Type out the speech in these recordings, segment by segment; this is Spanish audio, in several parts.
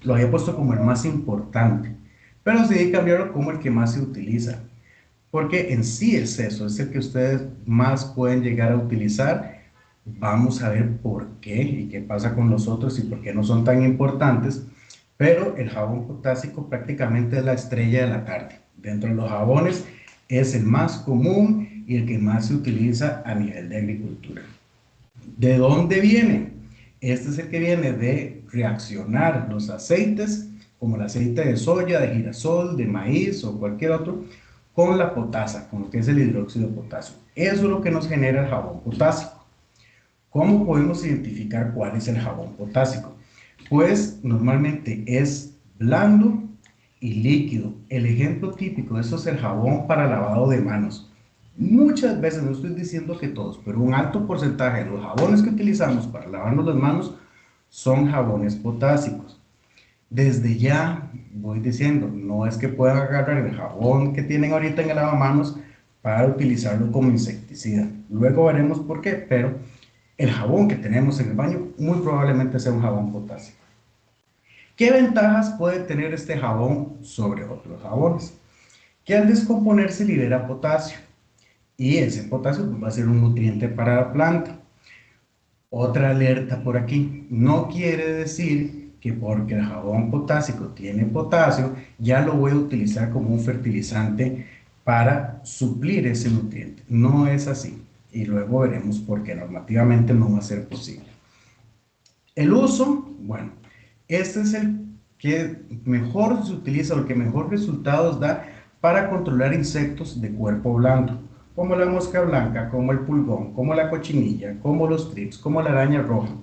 lo había puesto como el más importante, pero decidí cambiarlo como el que más se utiliza, porque en sí es eso, es el que ustedes más pueden llegar a utilizar. Vamos a ver por qué y qué pasa con los otros y por qué no son tan importantes, pero el jabón potásico prácticamente es la estrella de la tarde. Dentro de los jabones es el más común y el que más se utiliza a nivel de agricultura. ¿De dónde viene? Este es el que viene de reaccionar los aceites, como el aceite de soya, de girasol, de maíz o cualquier otro, con la potasa, con lo que es el hidróxido de potasio. Eso es lo que nos genera el jabón potásico. ¿Cómo podemos identificar cuál es el jabón potásico? Pues normalmente es blando y líquido. El ejemplo típico de eso es el jabón para lavado de manos. Muchas veces, no estoy diciendo que todos, pero un alto porcentaje de los jabones que utilizamos para lavarnos las manos son jabones potásicos. Desde ya voy diciendo, no es que puedan agarrar el jabón que tienen ahorita en el lavamanos para utilizarlo como insecticida. Luego veremos por qué, pero el jabón que tenemos en el baño muy probablemente sea un jabón potásico. ¿Qué ventajas puede tener este jabón sobre otros jabones? Que al descomponerse libera potasio y ese potasio pues, va a ser un nutriente para la planta. Otra alerta por aquí, no quiere decir que porque el jabón potásico tiene potasio, ya lo voy a utilizar como un fertilizante para suplir ese nutriente. No es así. Y luego veremos por qué normativamente no va a ser posible. El uso, bueno, este es el que mejor se utiliza o el que mejor resultados da para controlar insectos de cuerpo blando, como la mosca blanca, como el pulgón, como la cochinilla, como los trips, como la araña roja.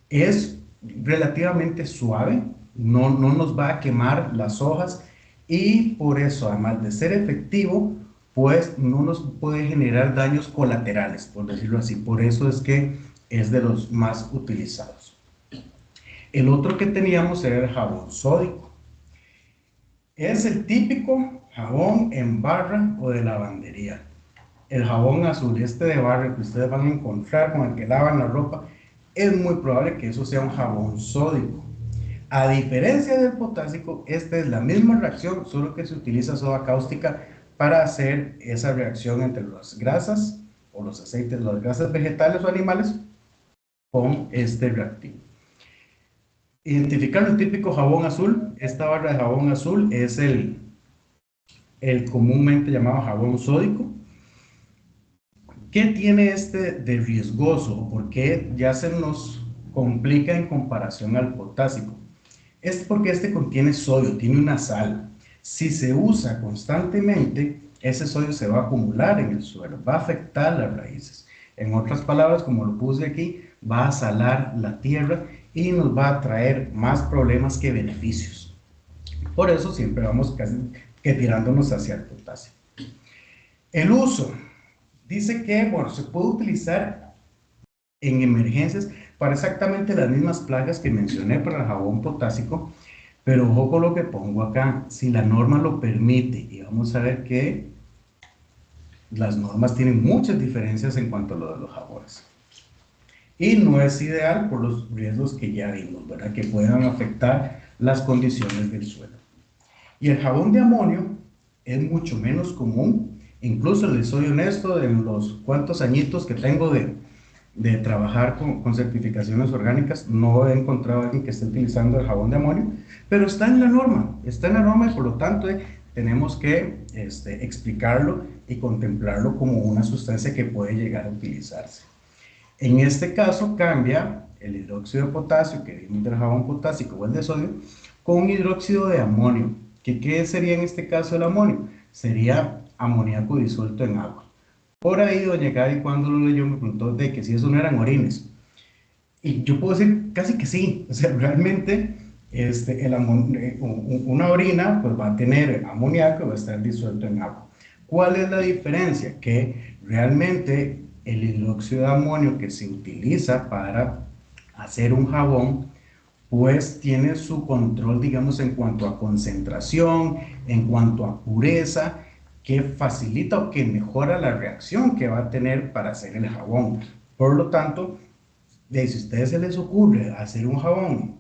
Es relativamente suave, no nos va a quemar las hojas y por eso, además de ser efectivo, pues no nos puede generar daños colaterales, por decirlo así. Por eso es que es de los más utilizados. El otro que teníamos era el jabón sódico. Es el típico jabón en barra o de lavandería. El jabón azul, este de barra que ustedes van a encontrar con el que lavan la ropa, es muy probable que eso sea un jabón sódico. A diferencia del potásico, esta es la misma reacción, solo que se utiliza soda cáustica para hacer esa reacción entre las grasas o los aceites, las grasas vegetales o animales con este reactivo. Identificar el típico jabón azul. Esta barra de jabón azul es el comúnmente llamado jabón sódico. ¿Qué tiene este de riesgoso? ¿Por qué ya se nos complica en comparación al potásico? Es porque este contiene sodio, tiene una sal. Si se usa constantemente, ese sodio se va a acumular en el suelo, va a afectar las raíces. En otras palabras, como lo puse aquí, va a salar la tierra y nos va a traer más problemas que beneficios. Por eso siempre vamos casi que tirándonos hacia el potasio. El uso. Dice que, bueno, se puede utilizar en emergencias para exactamente las mismas plagas que mencioné para el jabón potásico, pero ojo con lo que pongo acá, si la norma lo permite, y vamos a ver que las normas tienen muchas diferencias en cuanto a lo de los jabones. Y no es ideal por los riesgos que ya vimos, ¿verdad? Que puedan afectar las condiciones del suelo. Y el jabón de amonio es mucho menos común. Incluso les soy honesto, en los cuantos añitos que tengo de trabajar con certificaciones orgánicas, no he encontrado a alguien que esté utilizando el jabón de amonio, pero está en la norma y por lo tanto tenemos que explicarlo y contemplarlo como una sustancia que puede llegar a utilizarse. En este caso cambia el hidróxido de potasio, que vimos del jabón potásico o el de sodio, con hidróxido de amonio. ¿Qué sería en este caso el amonio? Sería amoníaco disuelto en agua. Por ahí doña Gaby cuando lo leyó me preguntó de que si eso no eran orines. Y yo puedo decir casi que sí. O sea, realmente una orina pues va a tener amoníaco y va a estar disuelto en agua. ¿Cuál es la diferencia? Que realmente el hidróxido de amonio que se utiliza para hacer un jabón pues tiene su control, digamos, en cuanto a concentración, en cuanto a pureza, que facilita o que mejora la reacción que va a tener para hacer el jabón. Por lo tanto, si a ustedes se les ocurre hacer un jabón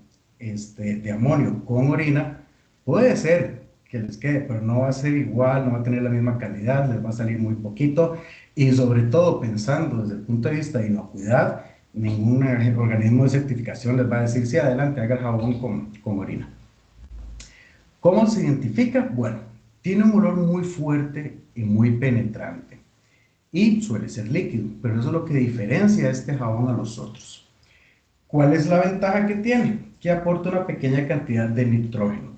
de amonio con orina, puede ser que les quede, pero no va a ser igual, no va a tener la misma calidad, les va a salir muy poquito y sobre todo pensando desde el punto de vista de inocuidad, ningún organismo de certificación les va a decir, sí, adelante, haga el jabón con orina. ¿Cómo se identifica? Bueno, tiene un olor muy fuerte y muy penetrante y suele ser líquido, pero eso es lo que diferencia a este jabón a los otros. ¿Cuál es la ventaja que tiene? Que aporta una pequeña cantidad de nitrógeno,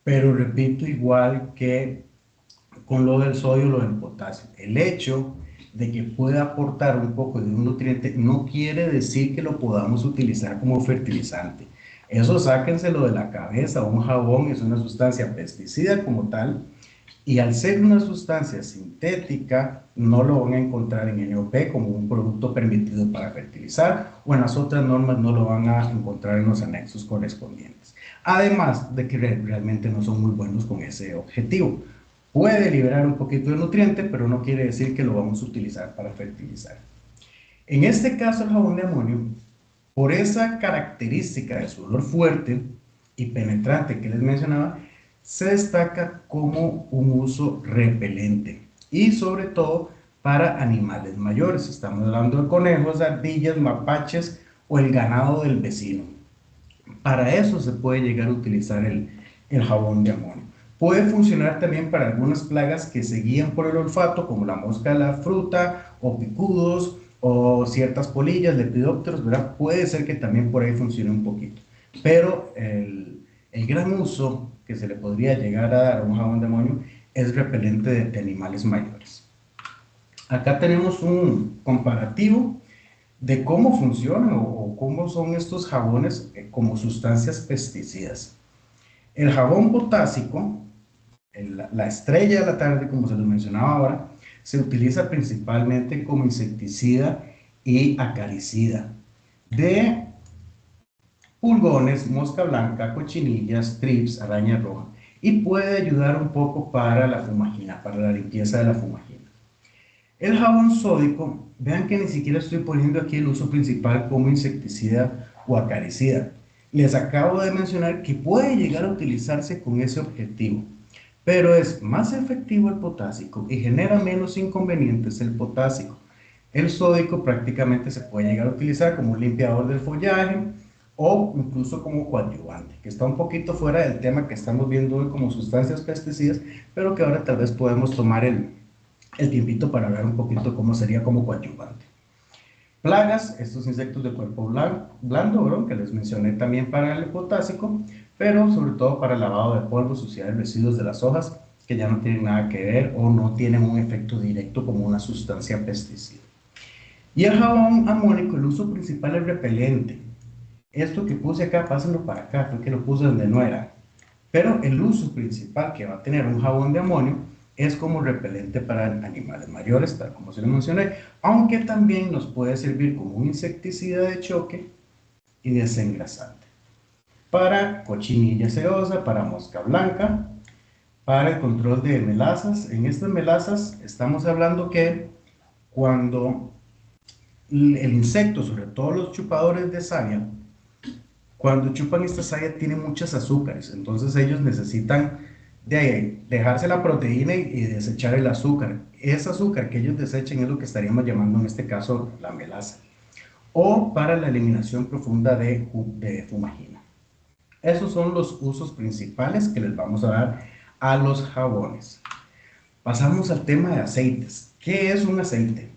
pero repito, igual que con lo del sodio, lo del potasio. El hecho de que pueda aportar un poco de un nutriente no quiere decir que lo podamos utilizar como fertilizante. Eso sáquenselo de la cabeza. Un jabón es una sustancia pesticida como tal, y al ser una sustancia sintética, no lo van a encontrar en NOP como un producto permitido para fertilizar, o en las otras normas no lo van a encontrar en los anexos correspondientes. Además de que realmente no son muy buenos con ese objetivo. Puede liberar un poquito de nutriente, pero no quiere decir que lo vamos a utilizar para fertilizar. En este caso, el jabón de amonio, por esa característica de su olor fuerte y penetrante que les mencionaba, se destaca como un uso repelente y sobre todo para animales mayores. Estamos hablando de conejos, ardillas, mapaches o el ganado del vecino. Para eso se puede llegar a utilizar el jabón de amonio. Puede funcionar también para algunas plagas que se guían por el olfato, como la mosca de la fruta o picudos o ciertas polillas, lepidópteros, ¿verdad? Puede ser que también por ahí funcione un poquito. Pero el gran uso que se le podría llegar a dar a un jabón de amonio es repelente de animales mayores. Acá tenemos un comparativo de cómo funcionan o cómo son estos jabones como sustancias pesticidas. El jabón potásico, la estrella de la tarde, como se lo mencionaba ahora, se utiliza principalmente como insecticida y acaricida de pulgones, mosca blanca, cochinillas, trips, araña roja, y puede ayudar un poco para la fumagina, para la limpieza de la fumagina. El jabón sódico, vean que ni siquiera estoy poniendo aquí el uso principal como insecticida o acaricida. Les acabo de mencionar que puede llegar a utilizarse con ese objetivo, pero es más efectivo el potásico y genera menos inconvenientes el potásico. El sódico prácticamente se puede llegar a utilizar como un limpiador del follaje o incluso como coadyuvante, que está un poquito fuera del tema que estamos viendo hoy como sustancias pesticidas, pero que ahora tal vez podemos tomar el tiempito para hablar un poquito cómo sería como coadyuvante. Plagas, estos insectos de cuerpo blando, ¿verdad? Que les mencioné también para el potásico, pero sobre todo para el lavado de polvo, suciedad y residuos de las hojas, que ya no tienen nada que ver o no tienen un efecto directo como una sustancia pesticida. Y el jabón amónico, el uso principal es repelente. Esto que puse acá, pásenlo para acá, fue que lo puse donde no era. Pero el uso principal que va a tener un jabón de amonio es como repelente para animales mayores, tal como se lo mencioné, aunque también nos puede servir como un insecticida de choque y desengrasante. Para cochinilla cerosa, para mosca blanca, para el control de melazas. En estas melazas estamos hablando que cuando el insecto, sobre todo los chupadores de savia, cuando chupan esta saya tiene muchas azúcares, entonces ellos necesitan dejarse la proteína y desechar el azúcar. Ese azúcar que ellos desechen es lo que estaríamos llamando en este caso la melaza. O para la eliminación profunda de fumagina. Esos son los usos principales que les vamos a dar a los jabones. Pasamos al tema de aceites. ¿Qué es un aceite?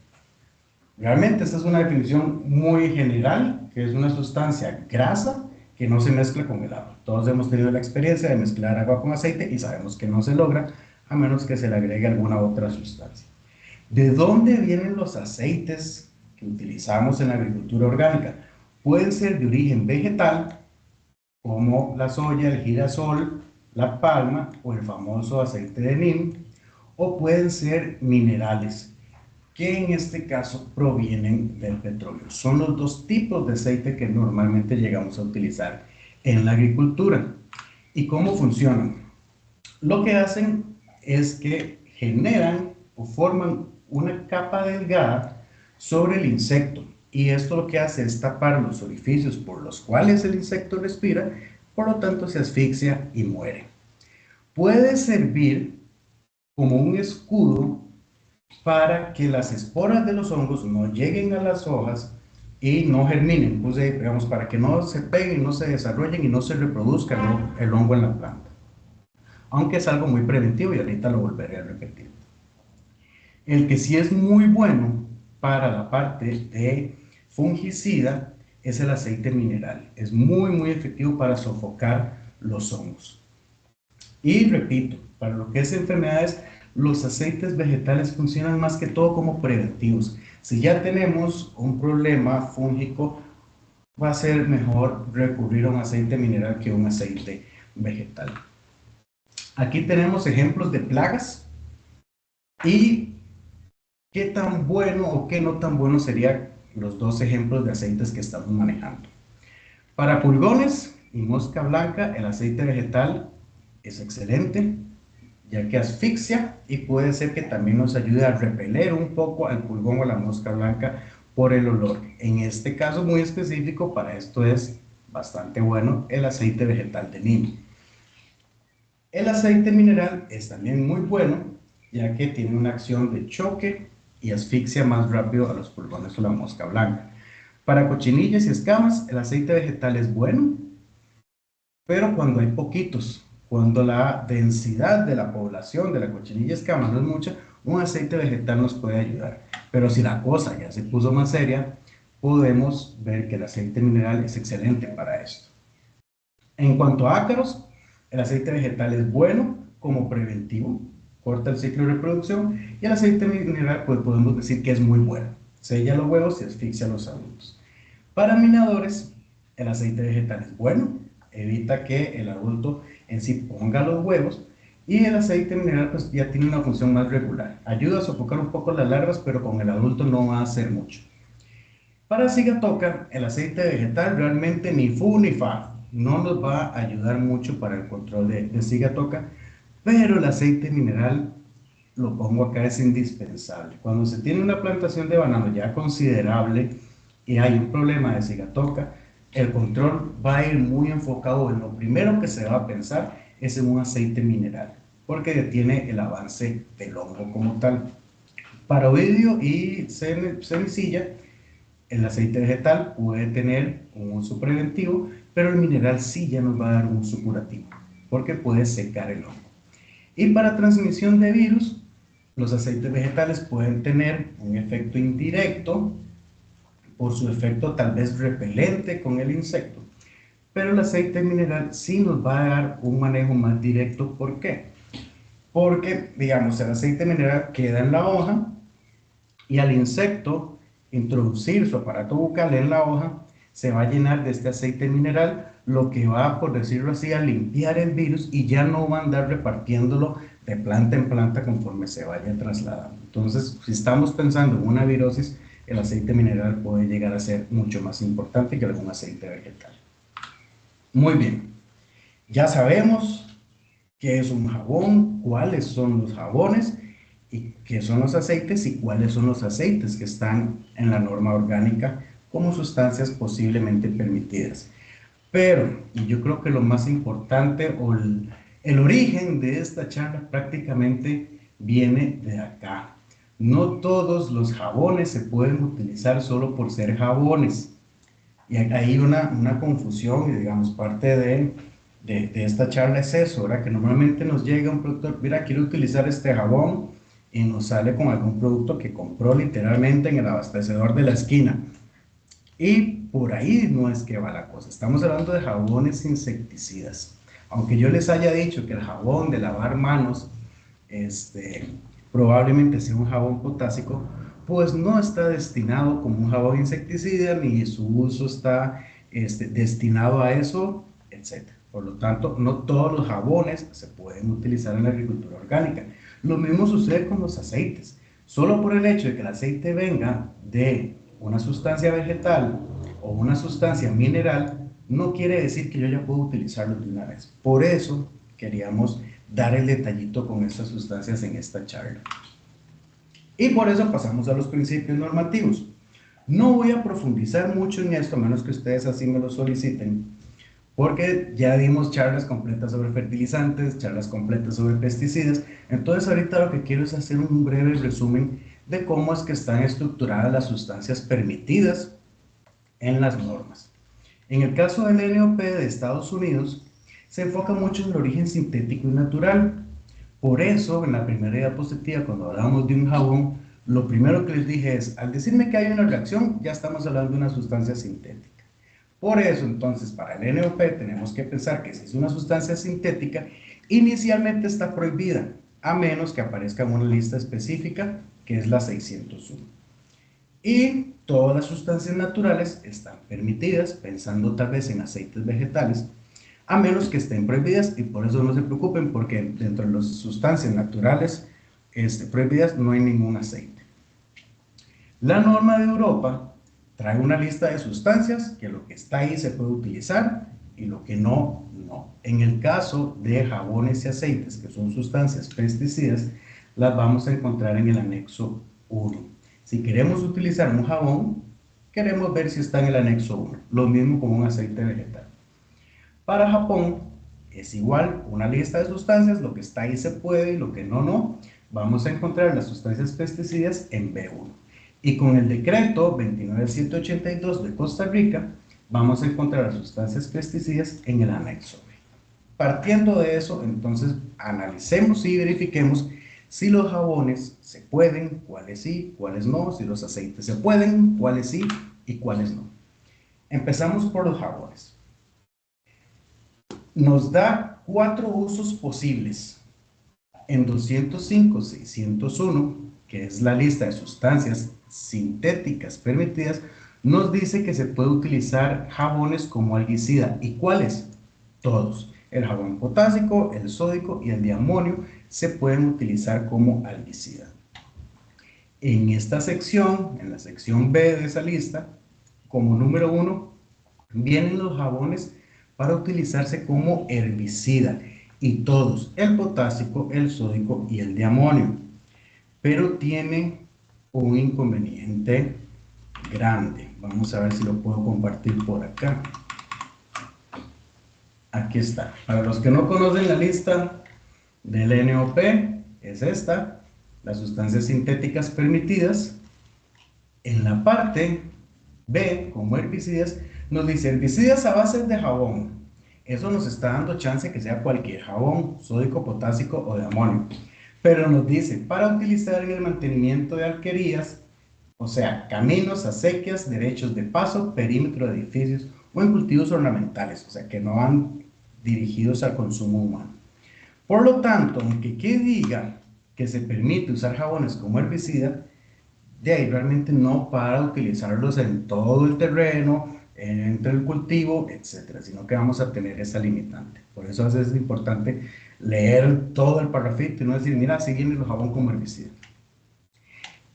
Realmente esta es una definición muy general, que es una sustancia grasa que no se mezcla con el agua. Todos hemos tenido la experiencia de mezclar agua con aceite y sabemos que no se logra a menos que se le agregue alguna otra sustancia. ¿De dónde vienen los aceites que utilizamos en la agricultura orgánica? Pueden ser de origen vegetal, como la soya, el girasol, la palma o el famoso aceite de neem, o pueden ser minerales, que en este caso provienen del petróleo. Son los dos tipos de aceite que normalmente llegamos a utilizar en la agricultura. ¿Y cómo funcionan? Lo que hacen es que generan o forman una capa delgada sobre el insecto y esto lo que hace es tapar los orificios por los cuales el insecto respira, por lo tanto se asfixia y muere. Puede servir como un escudo para que las esporas de los hongos no lleguen a las hojas y no germinen, pues, digamos, para que no se peguen, no se desarrollen y no se reproduzca el hongo en la planta. Aunque es algo muy preventivo y ahorita lo volveré a repetir. El que sí es muy bueno para la parte de fungicida es el aceite mineral. Es muy, muy efectivo para sofocar los hongos. Y repito, para lo que es enfermedades, los aceites vegetales funcionan más que todo como preventivos. Si ya tenemos un problema fúngico, va a ser mejor recurrir a un aceite mineral que a un aceite vegetal. Aquí tenemos ejemplos de plagas y qué tan bueno o qué no tan bueno serían los dos ejemplos de aceites que estamos manejando. Para pulgones y mosca blanca, el aceite vegetal es excelente, ya que asfixia y puede ser que también nos ayude a repeler un poco al pulgón o la mosca blanca por el olor. En este caso muy específico, para esto es bastante bueno el aceite vegetal de neem. El aceite mineral es también muy bueno, ya que tiene una acción de choque y asfixia más rápido a los pulgones o la mosca blanca. Para cochinillas y escamas, el aceite vegetal es bueno, pero cuando hay poquitos, cuando la densidad de la población de la cochinilla y escama no es mucha, un aceite vegetal nos puede ayudar. Pero si la cosa ya se puso más seria, podemos ver que el aceite mineral es excelente para esto. En cuanto a ácaros, el aceite vegetal es bueno como preventivo, corta el ciclo de reproducción, y el aceite mineral pues podemos decir que es muy bueno, sella los huevos y asfixia a los adultos. Para minadores, el aceite vegetal es bueno, evita que el adulto en sí ponga los huevos, y el aceite mineral pues ya tiene una función más regular, ayuda a sofocar un poco las larvas, pero con el adulto no va a hacer mucho. Para sigatoca, el aceite vegetal realmente ni fu ni fa, no nos va a ayudar mucho para el control de sigatoca, pero el aceite mineral, lo pongo acá, es indispensable. Cuando se tiene una plantación de banano ya considerable y hay un problema de sigatoca, el control va a ir muy enfocado en lo primero que se va a pensar es en un aceite mineral, porque detiene el avance del hongo como tal. Para oidio y semicilla, el aceite vegetal puede tener un uso preventivo, pero el mineral sí ya nos va a dar un uso curativo, porque puede secar el hongo. Y para transmisión de virus, los aceites vegetales pueden tener un efecto indirecto por su efecto tal vez repelente con el insecto, pero el aceite mineral sí nos va a dar un manejo más directo. ¿Por qué? Porque, digamos, el aceite mineral queda en la hoja y al insecto introducir su aparato bucal en la hoja, se va a llenar de este aceite mineral, lo que va, por decirlo así, a limpiar el virus y ya no va a andar repartiéndolo de planta en planta conforme se vaya trasladando. Entonces, si estamos pensando en una virosis, el aceite mineral puede llegar a ser mucho más importante que algún aceite vegetal. Muy bien, ya sabemos qué es un jabón, cuáles son los jabones y qué son los aceites y cuáles son los aceites que están en la norma orgánica como sustancias posiblemente permitidas. Pero, y yo creo que lo más importante o el origen de esta charla prácticamente viene de acá. No todos los jabones se pueden utilizar solo por ser jabones. Y hay una confusión, y digamos, parte de esta charla es eso, ¿verdad? Que normalmente nos llega un productor, mira, quiero utilizar este jabón, y nos sale con algún producto que compró literalmente en el abastecedor de la esquina. Y por ahí no es que va la cosa. Estamos hablando de jabones insecticidas. Aunque yo les haya dicho que el jabón de lavar manos este, probablemente sea un jabón potásico, pues no está destinado como un jabón insecticida, ni su uso está destinado a eso, etc. Por lo tanto, no todos los jabones se pueden utilizar en la agricultura orgánica. Lo mismo sucede con los aceites. Solo por el hecho de que el aceite venga de una sustancia vegetal o una sustancia mineral, no quiere decir que yo ya puedo utilizarlo de una vez. Por eso queríamos dar el detallito con estas sustancias en esta charla. Y por eso pasamos a los principios normativos. No voy a profundizar mucho en esto, a menos que ustedes así me lo soliciten, porque ya dimos charlas completas sobre fertilizantes, charlas completas sobre pesticidas. Entonces ahorita lo que quiero es hacer un breve resumen de cómo es que están estructuradas las sustancias permitidas en las normas. En el caso del NOP de Estados Unidos, se enfoca mucho en el origen sintético y natural. Por eso, en la primera diapositiva, cuando hablamos de un jabón, lo primero que les dije es, al decirme que hay una reacción, ya estamos hablando de una sustancia sintética. Por eso, entonces, para el NOP tenemos que pensar que si es una sustancia sintética, inicialmente está prohibida, a menos que aparezca en una lista específica, que es la 601. Y todas las sustancias naturales están permitidas, pensando tal vez en aceites vegetales, a menos que estén prohibidas, y por eso no se preocupen, porque dentro de las sustancias naturales prohibidas no hay ningún aceite. La norma de Europa trae una lista de sustancias que lo que está ahí se puede utilizar y lo que no, no. En el caso de jabones y aceites, que son sustancias pesticidas, las vamos a encontrar en el anexo 1. Si queremos utilizar un jabón, queremos ver si está en el anexo 1. Lo mismo con un aceite vegetal. Para Japón es igual, una lista de sustancias, lo que está ahí se puede y lo que no, no. Vamos a encontrar las sustancias pesticidas en B1. Y con el decreto 29782 de Costa Rica, vamos a encontrar las sustancias pesticidas en el anexo B. Partiendo de eso, entonces analicemos y verifiquemos si los jabones se pueden, cuáles sí, cuáles no, si los aceites se pueden, cuáles sí y cuáles no. Empezamos por los jabones. Nos da 4 usos posibles. En 205.601, que es la lista de sustancias sintéticas permitidas, nos dice que se puede utilizar jabones como algicida. ¿Y cuáles? Todos. El jabón potásico, el sódico y el de amonio se pueden utilizar como algicida. En esta sección, en la sección B de esa lista, como número 1, vienen los jabones para utilizarse como herbicida, y todos, el potásico, el sódico y el de amonio. Pero tiene un inconveniente grande. Vamos a ver si lo puedo compartir por acá. Aquí está. Para los que no conocen la lista del NOP, es esta, las sustancias sintéticas permitidas. En la parte B, como herbicidas, nos dice herbicidas a base de jabón. Eso nos está dando chance que sea cualquier jabón, sódico, potásico o de amonio. Pero nos dice para utilizar en el mantenimiento de alquerías, o sea, caminos, acequias, derechos de paso, perímetro de edificios o en cultivos ornamentales, o sea, que no van dirigidos al consumo humano. Por lo tanto, aunque aquí diga que se permite usar jabones como herbicida, de ahí realmente no para utilizarlos en todo el terreno, entre el cultivo, etcétera, sino que vamos a tener esa limitante. Por eso es importante leer todo el parrafito y no decir, mira, así viene el jabón como herbicida.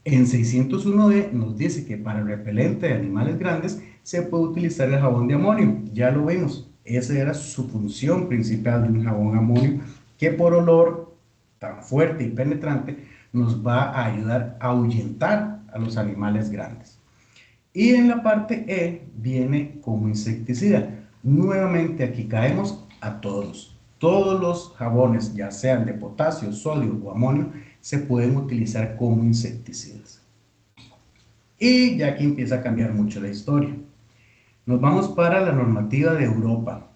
En 601D nos dice que para el repelente de animales grandes se puede utilizar el jabón de amonio. Ya lo vimos, esa era su función principal de un jabón amonio, que por olor tan fuerte y penetrante nos va a ayudar a ahuyentar a los animales grandes. Y en la parte E viene como insecticida. Nuevamente aquí caemos a todos. Todos los jabones, ya sean de potasio, sodio o amonio, se pueden utilizar como insecticidas. Y ya aquí empieza a cambiar mucho la historia. Nos vamos para la normativa de Europa.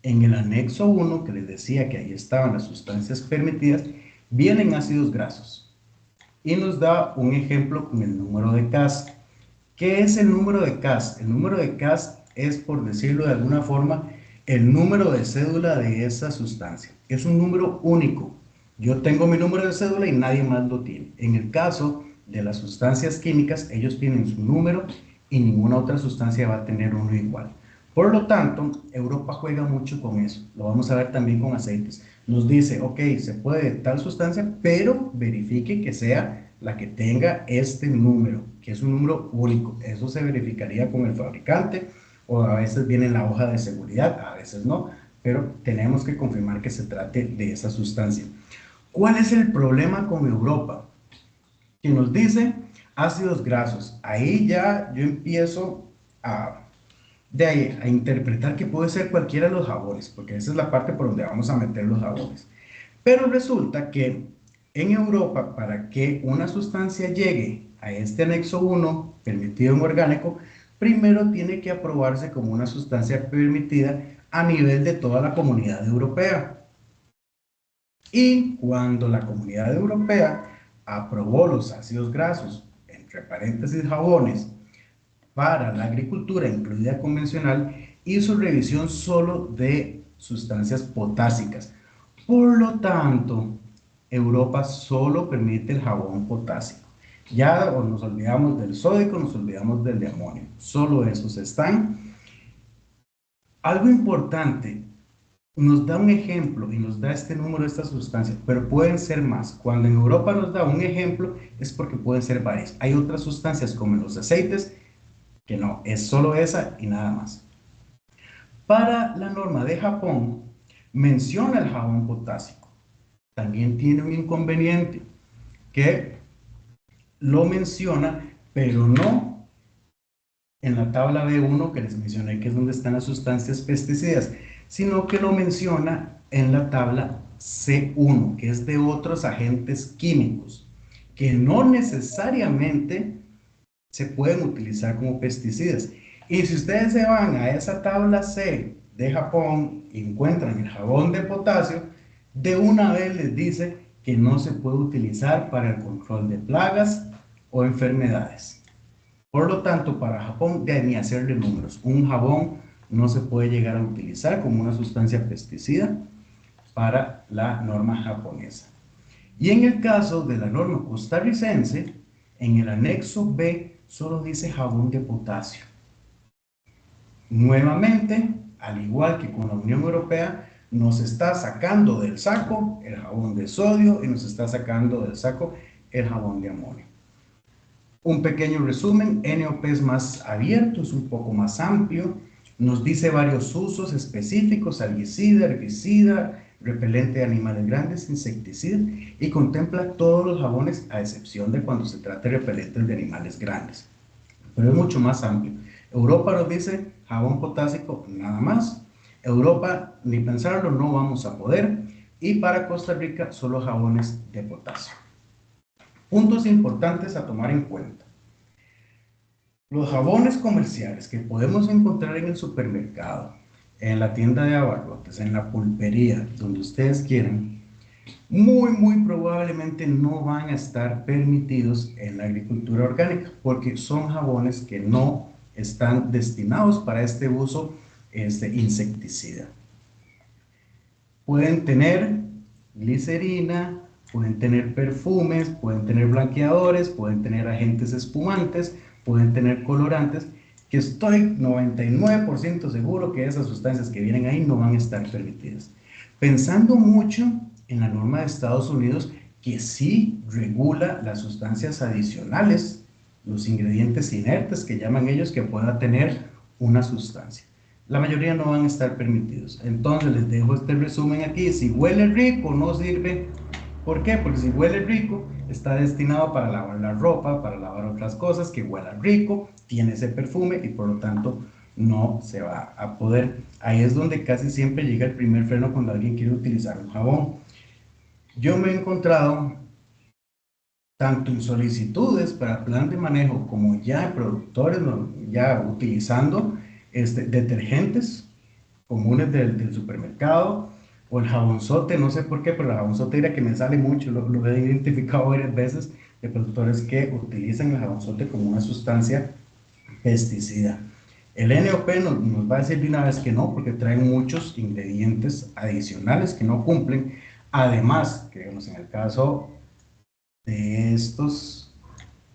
En el anexo 1, que les decía que ahí estaban las sustancias permitidas, vienen ácidos grasos. Y nos da un ejemplo con el número de CAS. ¿Qué es el número de CAS? El número de CAS es, por decirlo de alguna forma, el número de cédula de esa sustancia. Es un número único. Yo tengo mi número de cédula y nadie más lo tiene. En el caso de las sustancias químicas, ellos tienen su número y ninguna otra sustancia va a tener uno igual. Por lo tanto, Europa juega mucho con eso. Lo vamos a ver también con aceites. Nos dice, ok, se puede tal sustancia, pero verifique que sea la que tenga este número, que es un número único. Eso se verificaría con el fabricante o a veces viene en la hoja de seguridad, a veces no, pero tenemos que confirmar que se trate de esa sustancia. ¿Cuál es el problema con Europa? Que nos dice, Ácidos grasos. Ahí ya yo empiezo a, a interpretar que puede ser cualquiera de los jabones, porque esa es la parte por donde vamos a meter los jabones. Pero resulta que en Europa, para que una sustancia llegue a este anexo 1 permitido en orgánico, primero tiene que aprobarse como una sustancia permitida a nivel de toda la comunidad europea. Y cuando la comunidad europea aprobó los ácidos grasos, entre paréntesis jabones, para la agricultura, incluida convencional, hizo revisión solo de sustancias potásicas. Por lo tanto, Europa solo permite el jabón potásico. Ya nos olvidamos del sódico, nos olvidamos del de amonio. Solo esos están. Algo importante, nos da un ejemplo y nos da este número de estas sustancias, pero pueden ser más. Cuando en Europa nos da un ejemplo es porque pueden ser varias. Hay otras sustancias como los aceites que no, es solo esa y nada más. Para la norma de Japón, menciona el jabón potásico. También tiene un inconveniente que lo menciona, pero no en la tabla B1 que les mencioné, que es donde están las sustancias pesticidas, sino que lo menciona en la tabla C1, que es de otros agentes químicos, que no necesariamente se pueden utilizar como pesticidas. Y si ustedes se van a esa tabla C de Japón y encuentran el jabón de potasio, de una vez les dice que no se puede utilizar para el control de plagas o enfermedades. Por lo tanto, para Japón, de ni hacerle números. Un jabón no se puede llegar a utilizar como una sustancia pesticida para la norma japonesa. Y en el caso de la norma costarricense, en el anexo B solo dice jabón de potasio. Nuevamente, al igual que con la Unión Europea, nos está sacando del saco el jabón de sodio y nos está sacando del saco el jabón de amonio. Un pequeño resumen, NOP es más abierto, es un poco más amplio, nos dice varios usos específicos, algicida, herbicida, repelente de animales grandes, insecticida, y contempla todos los jabones a excepción de cuando se trata de repelentes de animales grandes. Pero es mucho más amplio. Europa nos dice jabón potásico nada más. Europa, ni pensarlo, no vamos a poder. Y para Costa Rica, solo jabones de potasio. Puntos importantes a tomar en cuenta. Los jabones comerciales que podemos encontrar en el supermercado, en la tienda de abarrotes, en la pulpería, donde ustedes quieran, muy probablemente no van a estar permitidos en la agricultura orgánica porque son jabones que no están destinados para este uso insecticida. Pueden tener glicerina, pueden tener perfumes, pueden tener blanqueadores, pueden tener agentes espumantes, pueden tener colorantes, que estoy 99% seguro que esas sustancias que vienen ahí no van a estar permitidas. Pensando mucho en la norma de Estados Unidos, que sí regula las sustancias adicionales, los ingredientes inertes que llaman ellos que pueda tener una sustancia. La mayoría no van a estar permitidos. Entonces les dejo este resumen aquí. Si huele rico, no sirve. ¿Por qué? Porque si huele rico, está destinado para lavar la ropa, para lavar otras cosas que huelan rico, tiene ese perfume y por lo tanto no se va a poder. Ahí es donde casi siempre llega el primer freno cuando alguien quiere utilizar un jabón. Yo me he encontrado tanto en solicitudes para plan de manejo como ya en productores ya utilizando detergentes comunes del supermercado o el jabonzote, no sé por qué, pero el jabonzote era que me sale mucho, lo he identificado varias veces de productores que utilizan el jabonzote como una sustancia pesticida. El NOP nos va a decir de una vez que no, porque traen muchos ingredientes adicionales que no cumplen. Además, que digamos, en el caso de estos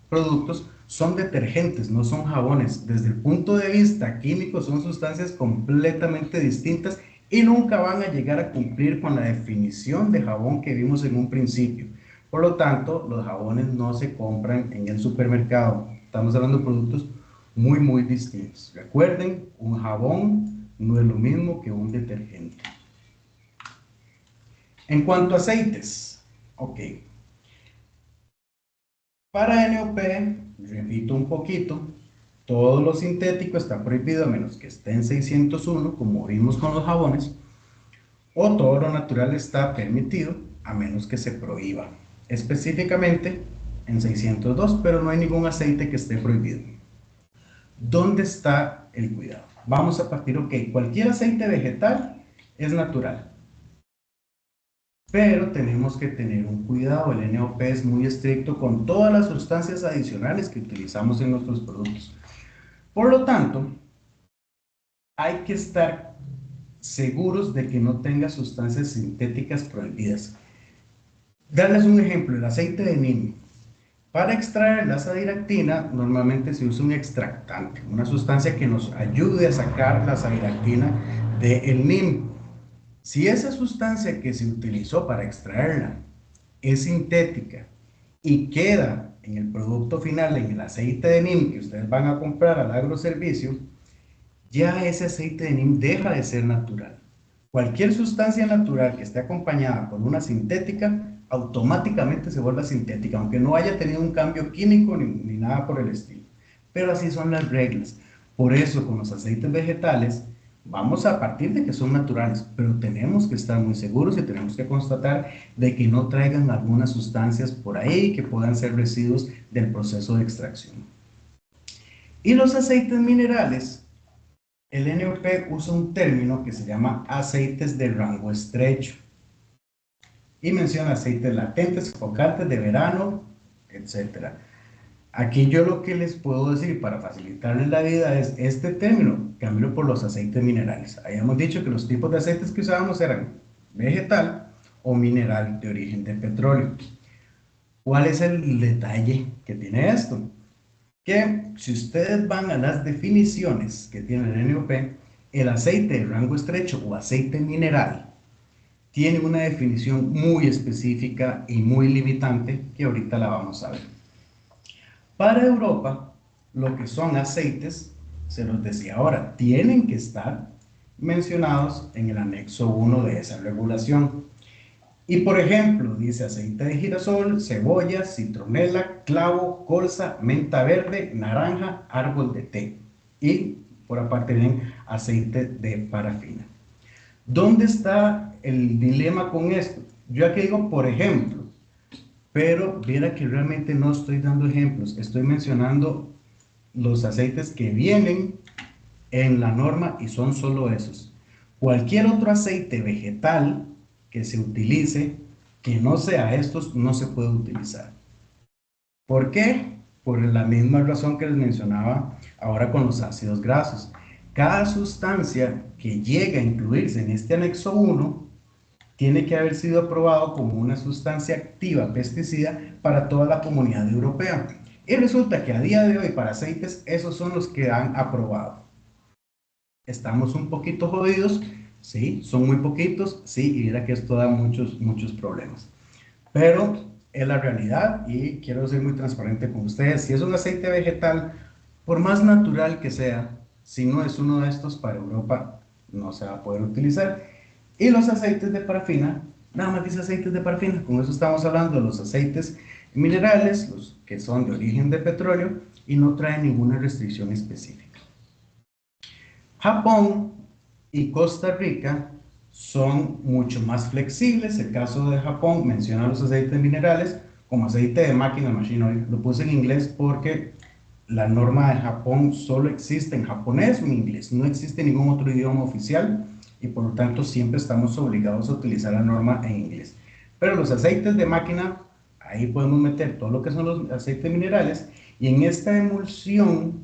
productos, son detergentes, no son jabones. Desde el punto de vista químico, son sustancias completamente distintas y nunca van a llegar a cumplir con la definición de jabón que vimos en un principio. Por lo tanto, los jabones no se compran en el supermercado. Estamos hablando de productos muy distintos. Recuerden, un jabón no es lo mismo que un detergente. En cuanto a aceites, ok. Para NOP, repito un poquito, todo lo sintético está prohibido a menos que esté en 601, como vimos con los jabones, o todo lo natural está permitido a menos que se prohíba. Específicamente en 602, pero no hay ningún aceite que esté prohibido. ¿Dónde está el cuidado? Vamos a partir, ok, cualquier aceite vegetal es natural, pero tenemos que tener un cuidado. El NOP es muy estricto con todas las sustancias adicionales que utilizamos en nuestros productos. Por lo tanto, hay que estar seguros de que no tenga sustancias sintéticas prohibidas. Darles un ejemplo, el aceite de neem. Para extraer la azadiractina, normalmente se usa un extractante, una sustancia que nos ayude a sacar la azadiractina del neem. Si esa sustancia que se utilizó para extraerla es sintética y queda en el producto final, en el aceite de neem que ustedes van a comprar al agroservicio, ya ese aceite de neem deja de ser natural. Cualquier sustancia natural que esté acompañada por una sintética, automáticamente se vuelve sintética, aunque no haya tenido un cambio químico ni nada por el estilo. Pero así son las reglas. Por eso con los aceites vegetales vamos a partir de que son naturales, pero tenemos que estar muy seguros y tenemos que constatar de que no traigan algunas sustancias por ahí que puedan ser residuos del proceso de extracción. Y los aceites minerales, el NOP usa un término que se llama aceites de rango estrecho y menciona aceites latentes, focantes de verano, etcétera. Aquí yo lo que les puedo decir para facilitarles la vida es este término, cámbialo por los aceites minerales. Habíamos dicho que los tipos de aceites que usábamos eran vegetal o mineral de origen de petróleo. ¿Cuál es el detalle que tiene esto? Que si ustedes van a las definiciones que tiene el NOP, el aceite de rango estrecho o aceite mineral tiene una definición muy específica y muy limitante que ahorita la vamos a ver. Para Europa, lo que son aceites, se los decía ahora, tienen que estar mencionados en el anexo 1 de esa regulación. Y por ejemplo, dice aceite de girasol, cebolla, citronela, clavo, colza, menta verde, naranja, árbol de té. Y por aparte vienen aceite de parafina. ¿Dónde está el dilema con esto? Yo aquí digo por ejemplo, pero viera que realmente no estoy dando ejemplos, estoy mencionando los aceites que vienen en la norma y son solo esos. Cualquier otro aceite vegetal que se utilice, que no sea estos, no se puede utilizar. ¿Por qué? Por la misma razón que les mencionaba ahora con los ácidos grasos. Cada sustancia que llega a incluirse en este anexo 1 tiene que haber sido aprobado como una sustancia activa pesticida para toda la comunidad europea. Y resulta que a día de hoy para aceites esos son los que han aprobado. Estamos un poquito jodidos, sí, son muy poquitos, sí, y mira que esto da muchos problemas. Pero es la realidad y quiero ser muy transparente con ustedes. Si es un aceite vegetal, por más natural que sea, si no es uno de estos para Europa, no se va a poder utilizar. Y los aceites de parafina, nada más dice aceites de parafina, con eso estamos hablando de los aceites minerales, los que son de origen de petróleo y no traen ninguna restricción específica. Japón y Costa Rica son mucho más flexibles. El caso de Japón menciona los aceites minerales como aceite de máquina, machine oil. Lo puse en inglés porque la norma de Japón solo existe en japonés o en inglés. No existe ningún otro idioma oficial y por lo tanto siempre estamos obligados a utilizar la norma en inglés. Pero los aceites de máquina, ahí podemos meter todo lo que son los aceites minerales y en esta emulsión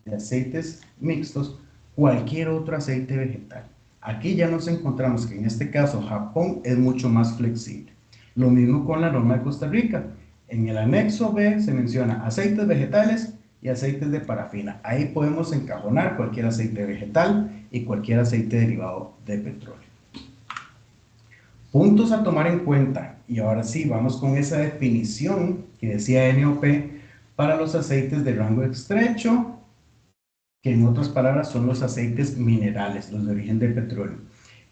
de aceites mixtos, cualquier otro aceite vegetal. Aquí ya nos encontramos que en este caso Japón es mucho más flexible. Lo mismo con la norma de Costa Rica. En el anexo B se menciona aceites vegetales y aceites de parafina. Ahí podemos encajonar cualquier aceite vegetal y cualquier aceite derivado de petróleo. Puntos a tomar en cuenta. Y ahora sí, vamos con esa definición que decía NOP para los aceites de rango estrecho, que en otras palabras son los aceites minerales, los de origen de petróleo.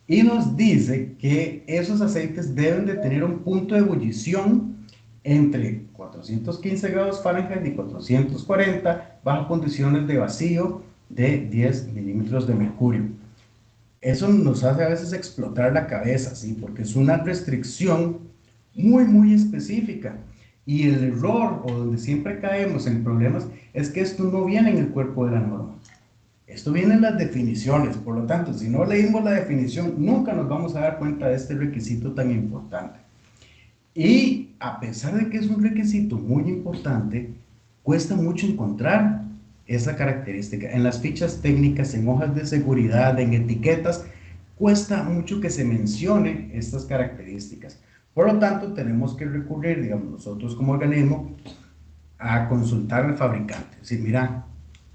Y nos dice que esos aceites deben de tener un punto de ebullición entre 415 grados Fahrenheit y 440 bajo condiciones de vacío de 10 milímetros de mercurio. Eso nos hace a veces explotar la cabeza, ¿sí? Porque es una restricción muy específica. Y el error, o donde siempre caemos en problemas, es que esto no viene en el cuerpo de la norma. Esto viene en las definiciones. Por lo tanto, si no leímos la definición, nunca nos vamos a dar cuenta de este requisito tan importante. Y a pesar de que es un requisito muy importante, cuesta mucho encontrar esa característica. En las fichas técnicas, en hojas de seguridad, en etiquetas, cuesta mucho que se mencione estas características. Por lo tanto, tenemos que recurrir, digamos, nosotros como organismo, a consultar al fabricante. Es decir, mira,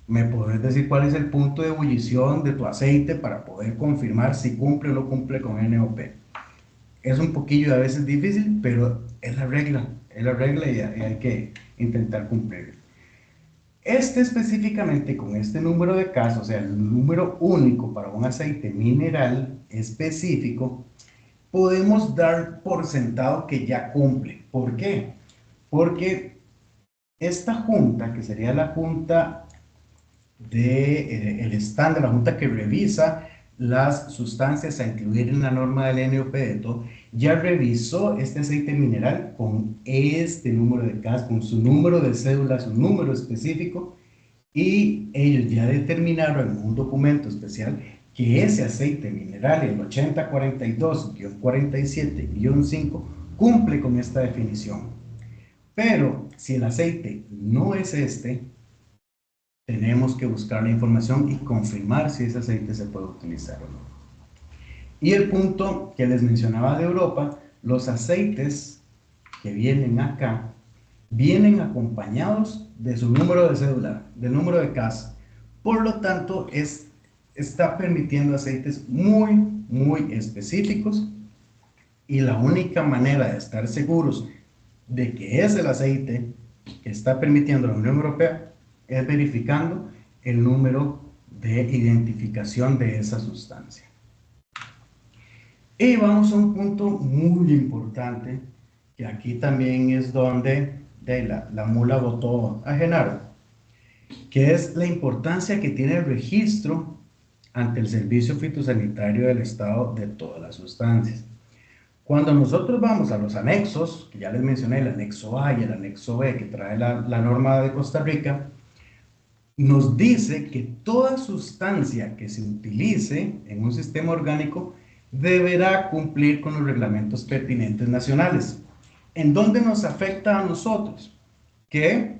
¿me podés decir cuál es el punto de ebullición de tu aceite para poder confirmar si cumple o no cumple con NOP? Es un poquillo a veces difícil, pero es la regla y hay que intentar cumplir. Este específicamente con este número de casos, o sea, el número único para un aceite mineral específico, podemos dar por sentado que ya cumple. ¿Por qué? Porque esta junta, que sería la junta el estándar, la junta que revisa las sustancias a incluir en la norma del NOPDETO, ya revisó este aceite mineral con este número de CAS, con su número de cédula, su número específico, y ellos ya determinaron en un documento especial que ese aceite mineral, el 8042-47-5, cumple con esta definición. Pero si el aceite no es este, tenemos que buscar la información y confirmar si ese aceite se puede utilizar o no. Y el punto que les mencionaba de Europa, los aceites que vienen acá vienen acompañados de su número de cédula, del número de CAS. Por lo tanto, está permitiendo aceites muy específicos, y la única manera de estar seguros de que es el aceite que está permitiendo la Unión Europea es verificando el número de identificación de esa sustancia. Y vamos a un punto muy importante, que aquí también es donde la mula botó a Genaro, que es la importancia que tiene el registro ante el Servicio Fitosanitario del Estado de todas las sustancias. Cuando nosotros vamos a los anexos, que ya les mencioné, el anexo A y el anexo B que trae la norma de Costa Rica, nos dice que toda sustancia que se utilice en un sistema orgánico deberá cumplir con los reglamentos pertinentes nacionales. ¿En dónde nos afecta a nosotros? Que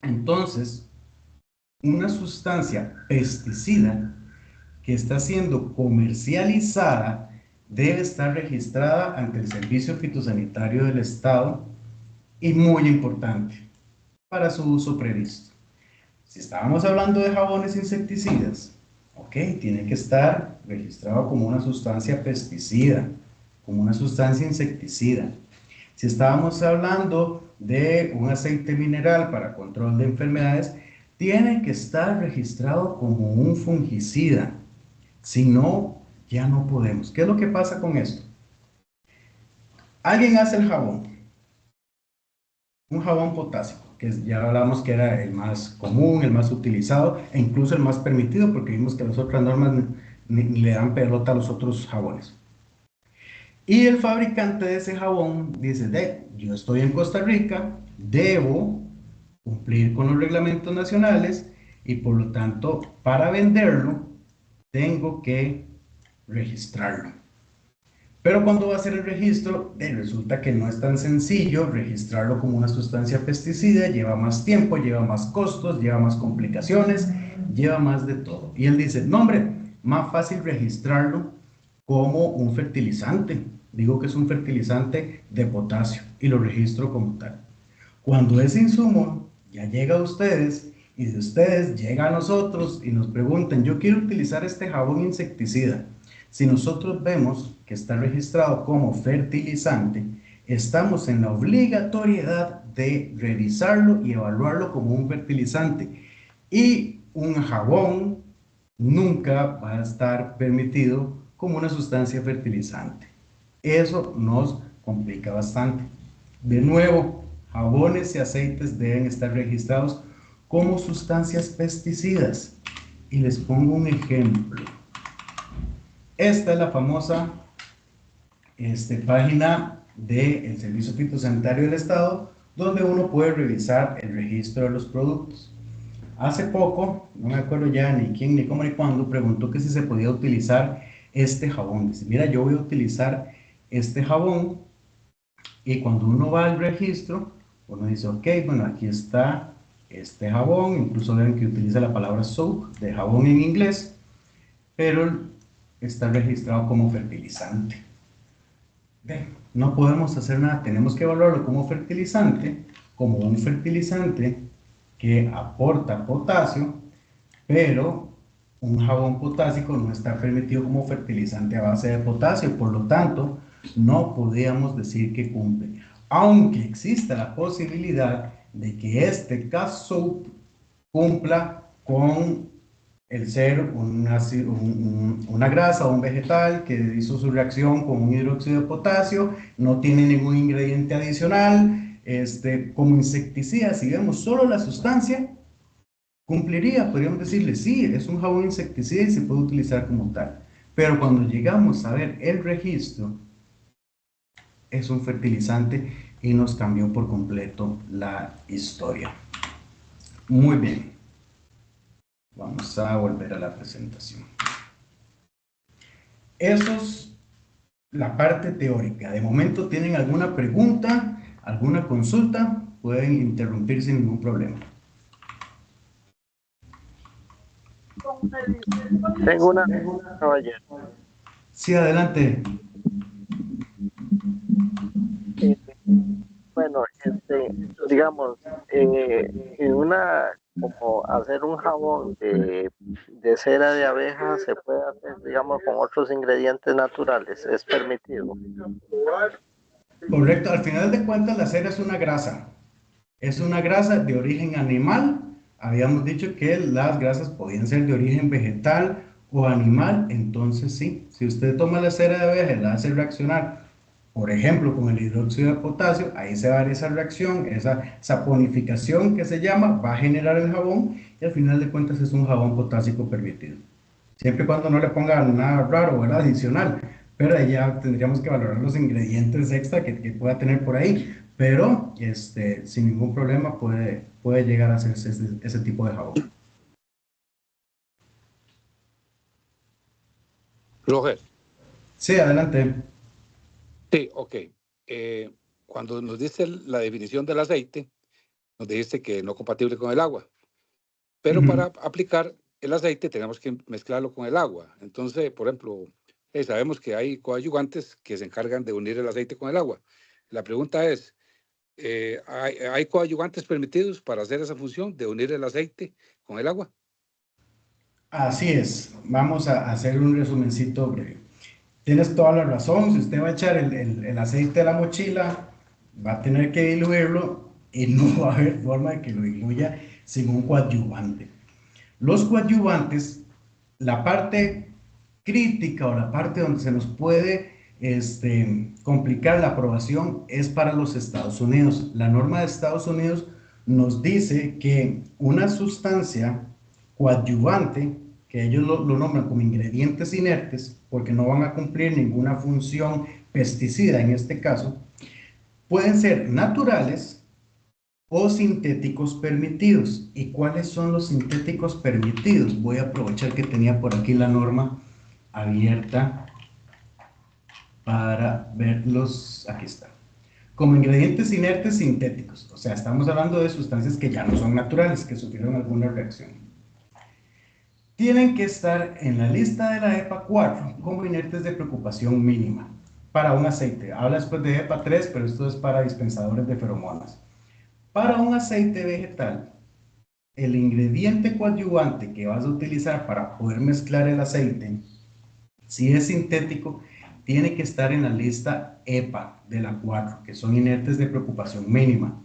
entonces una sustancia pesticida que está siendo comercializada debe estar registrada ante el Servicio Fitosanitario del Estado, y muy importante, para su uso previsto. Si estábamos hablando de jabones insecticidas, ok, tiene que estar registrado como una sustancia pesticida, como una sustancia insecticida. Si estábamos hablando de un aceite mineral para control de enfermedades, tiene que estar registrado como un fungicida. Si no, ya no podemos. ¿Qué es lo que pasa con esto? Alguien hace el jabón, un jabón potásico, que ya hablamos que era el más común, el más utilizado e incluso el más permitido, porque vimos que las otras normas ni le dan pelota a los otros jabones. Y el fabricante de ese jabón dice, yo estoy en Costa Rica, debo cumplir con los reglamentos nacionales, y por lo tanto, para venderlo, tengo que registrarlo. Pero cuando va a hacer el registro, resulta que no es tan sencillo registrarlo como una sustancia pesticida, lleva más tiempo, lleva más costos, lleva más complicaciones, lleva más de todo. Y él dice, no hombre, más fácil registrarlo como un fertilizante. Digo que es un fertilizante de potasio y lo registro como tal. Cuando ese insumo ya llega a ustedes y de ustedes llega a nosotros y nos preguntan, yo quiero utilizar este jabón insecticida. Si nosotros vemos que está registrado como fertilizante, estamos en la obligatoriedad de revisarlo y evaluarlo como un fertilizante. Y un jabón nunca va a estar permitido como una sustancia fertilizante. Eso nos complica bastante. De nuevo, jabones y aceites deben estar registrados como sustancias pesticidas. Y les pongo un ejemplo. Esta es la famosa página del Servicio Fitosanitario del Estado, donde uno puede revisar el registro de los productos. Hace poco, no me acuerdo ya ni quién, ni cómo, ni cuándo, preguntó que si se podía utilizar este jabón. Dice, mira, yo voy a utilizar este jabón, y cuando uno va al registro, uno dice, ok, bueno, aquí está este jabón, incluso ven que utiliza la palabra soap, de jabón en inglés, pero está registrado como fertilizante. No podemos hacer nada, tenemos que evaluarlo como fertilizante, como un fertilizante que aporta potasio, pero un jabón potásico no está permitido como fertilizante a base de potasio, por lo tanto, no podríamos decir que cumple. Aunque exista la posibilidad de que este caso cumpla con el ser una grasa o un vegetal que hizo su reacción con un hidróxido de potasio, no tiene ningún ingrediente adicional, como insecticida, si vemos solo la sustancia, cumpliría, podríamos decirle, sí, es un jabón insecticida y se puede utilizar como tal. Pero cuando llegamos a ver el registro, es un fertilizante y nos cambió por completo la historia. Muy bien, vamos a volver a la presentación. Eso es la parte teórica. De momento, ¿tienen alguna pregunta, alguna consulta? Pueden interrumpir sin ningún problema. Tengo una, caballero. Sí, adelante. Eh, bueno, digamos, en como hacer un jabón de cera de abeja se puede hacer, digamos, con otros ingredientes naturales, es permitido. Correcto, al final de cuentas la cera es una grasa. Es una grasa de origen animal. Habíamos dicho que las grasas podían ser de origen vegetal o animal, entonces sí, si usted toma la cera de abeja y la hace reaccionar, por ejemplo, con el hidróxido de potasio, ahí se va a dar esa reacción, esa saponificación que se llama, va a generar el jabón y al final de cuentas es un jabón potásico permitido. Siempre y cuando no le pongan nada raro, ¿verdad? Adicional. Pero ahí ya tendríamos que valorar los ingredientes extra que pueda tener por ahí. Pero sin ningún problema puede llegar a hacerse ese tipo de jabón. Roger. Sí, adelante. Sí, ok. Cuando nos diste la definición del aceite, nos dijiste que no compatible con el agua. Pero para aplicar el aceite tenemos que mezclarlo con el agua. Entonces, por ejemplo, sabemos que hay coadyuvantes que se encargan de unir el aceite con el agua. La pregunta es, ¿hay coadyuvantes permitidos para hacer esa función de unir el aceite con el agua? Así es. Vamos a hacer un resumencito breve. Tienes toda la razón. Si usted va a echar el aceite de la mochila, va a tener que diluirlo y no va a haber forma de que lo diluya sin un coadyuvante. Los coadyuvantes, la parte crítica o la parte donde se nos puede complicar la aprobación es para los Estados Unidos. La norma de Estados Unidos nos dice que una sustancia coadyuvante, que ellos lo nombran como ingredientes inertes, porque no van a cumplir ninguna función pesticida en este caso, pueden ser naturales o sintéticos permitidos. ¿Y cuáles son los sintéticos permitidos? Voy a aprovechar que tenía por aquí la norma abierta para verlos. Aquí está. Como ingredientes inertes sintéticos, o sea, estamos hablando de sustancias que ya no son naturales, que sufrieron alguna reacción. Tienen que estar en la lista de la EPA 4 como inertes de preocupación mínima para un aceite. Habla después de EPA 3, pero esto es para dispensadores de feromonas. Para un aceite vegetal, el ingrediente coadyuvante que vas a utilizar para poder mezclar el aceite, si es sintético, tiene que estar en la lista EPA de la 4, que son inertes de preocupación mínima.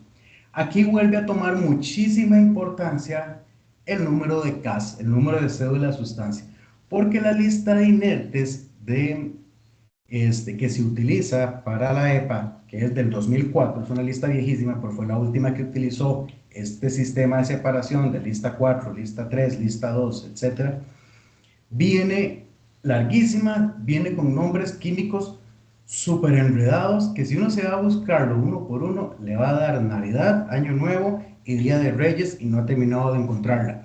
Aquí vuelve a tomar muchísima importancia el número de CAS, el número de cédula de sustancia, porque la lista de inertes de que se utiliza para la EPA, que es del 2004, es una lista viejísima, pero fue la última que utilizó este sistema de separación de lista 4, lista 3, lista 2, etcétera. Viene larguísima, viene con nombres químicos súper enredados, que si uno se va a buscarlo uno por uno, le va a dar Navidad, Año Nuevo y Día de Reyes y no ha terminado de encontrarla.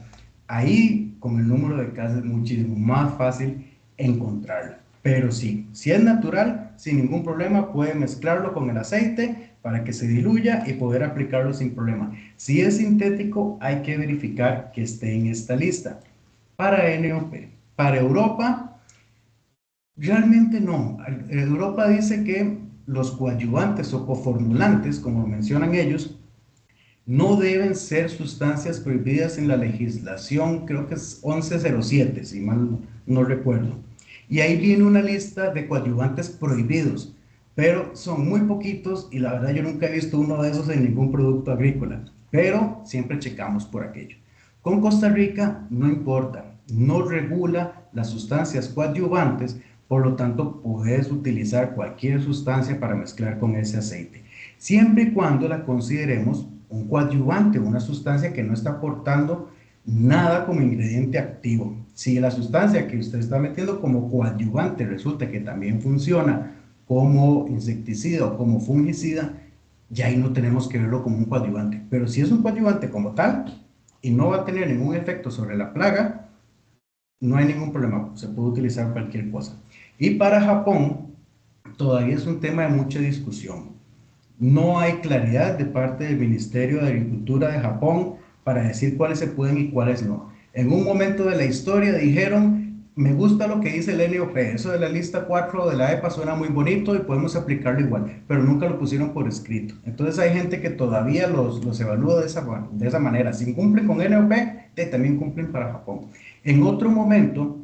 Ahí, con el número de casas, es muchísimo más fácil encontrarla. Pero sí, si es natural, sin ningún problema, puede mezclarlo con el aceite para que se diluya y poder aplicarlo sin problema. Si es sintético, hay que verificar que esté en esta lista. Para NOP, para Europa, realmente no. Europa dice que los coadyuvantes o coformulantes, como mencionan ellos, no deben ser sustancias prohibidas en la legislación, creo que es 1107, si mal no recuerdo. Y ahí viene una lista de coadyuvantes prohibidos, pero son muy poquitos y la verdad yo nunca he visto uno de esos en ningún producto agrícola, pero siempre checamos por aquello. Con Costa Rica no importa, no regula las sustancias coadyuvantes, por lo tanto puedes utilizar cualquier sustancia para mezclar con ese aceite, siempre y cuando la consideremos un coadyuvante, una sustancia que no está aportando nada como ingrediente activo. Si la sustancia que usted está metiendo como coadyuvante resulta que también funciona como insecticida o como fungicida, ya ahí no tenemos que verlo como un coadyuvante. Pero si es un coadyuvante como tal y no va a tener ningún efecto sobre la plaga, no hay ningún problema, se puede utilizar cualquier cosa. Y para Japón, todavía es un tema de mucha discusión. No hay claridad de parte del Ministerio de Agricultura de Japón para decir cuáles se pueden y cuáles no. En un momento de la historia dijeron, me gusta lo que dice el NOP, eso de la lista 4 de la EPA suena muy bonito y podemos aplicarlo igual, pero nunca lo pusieron por escrito. Entonces hay gente que todavía los evalúa de esa manera. Si cumplen con NOP, también cumplen para Japón. En otro momento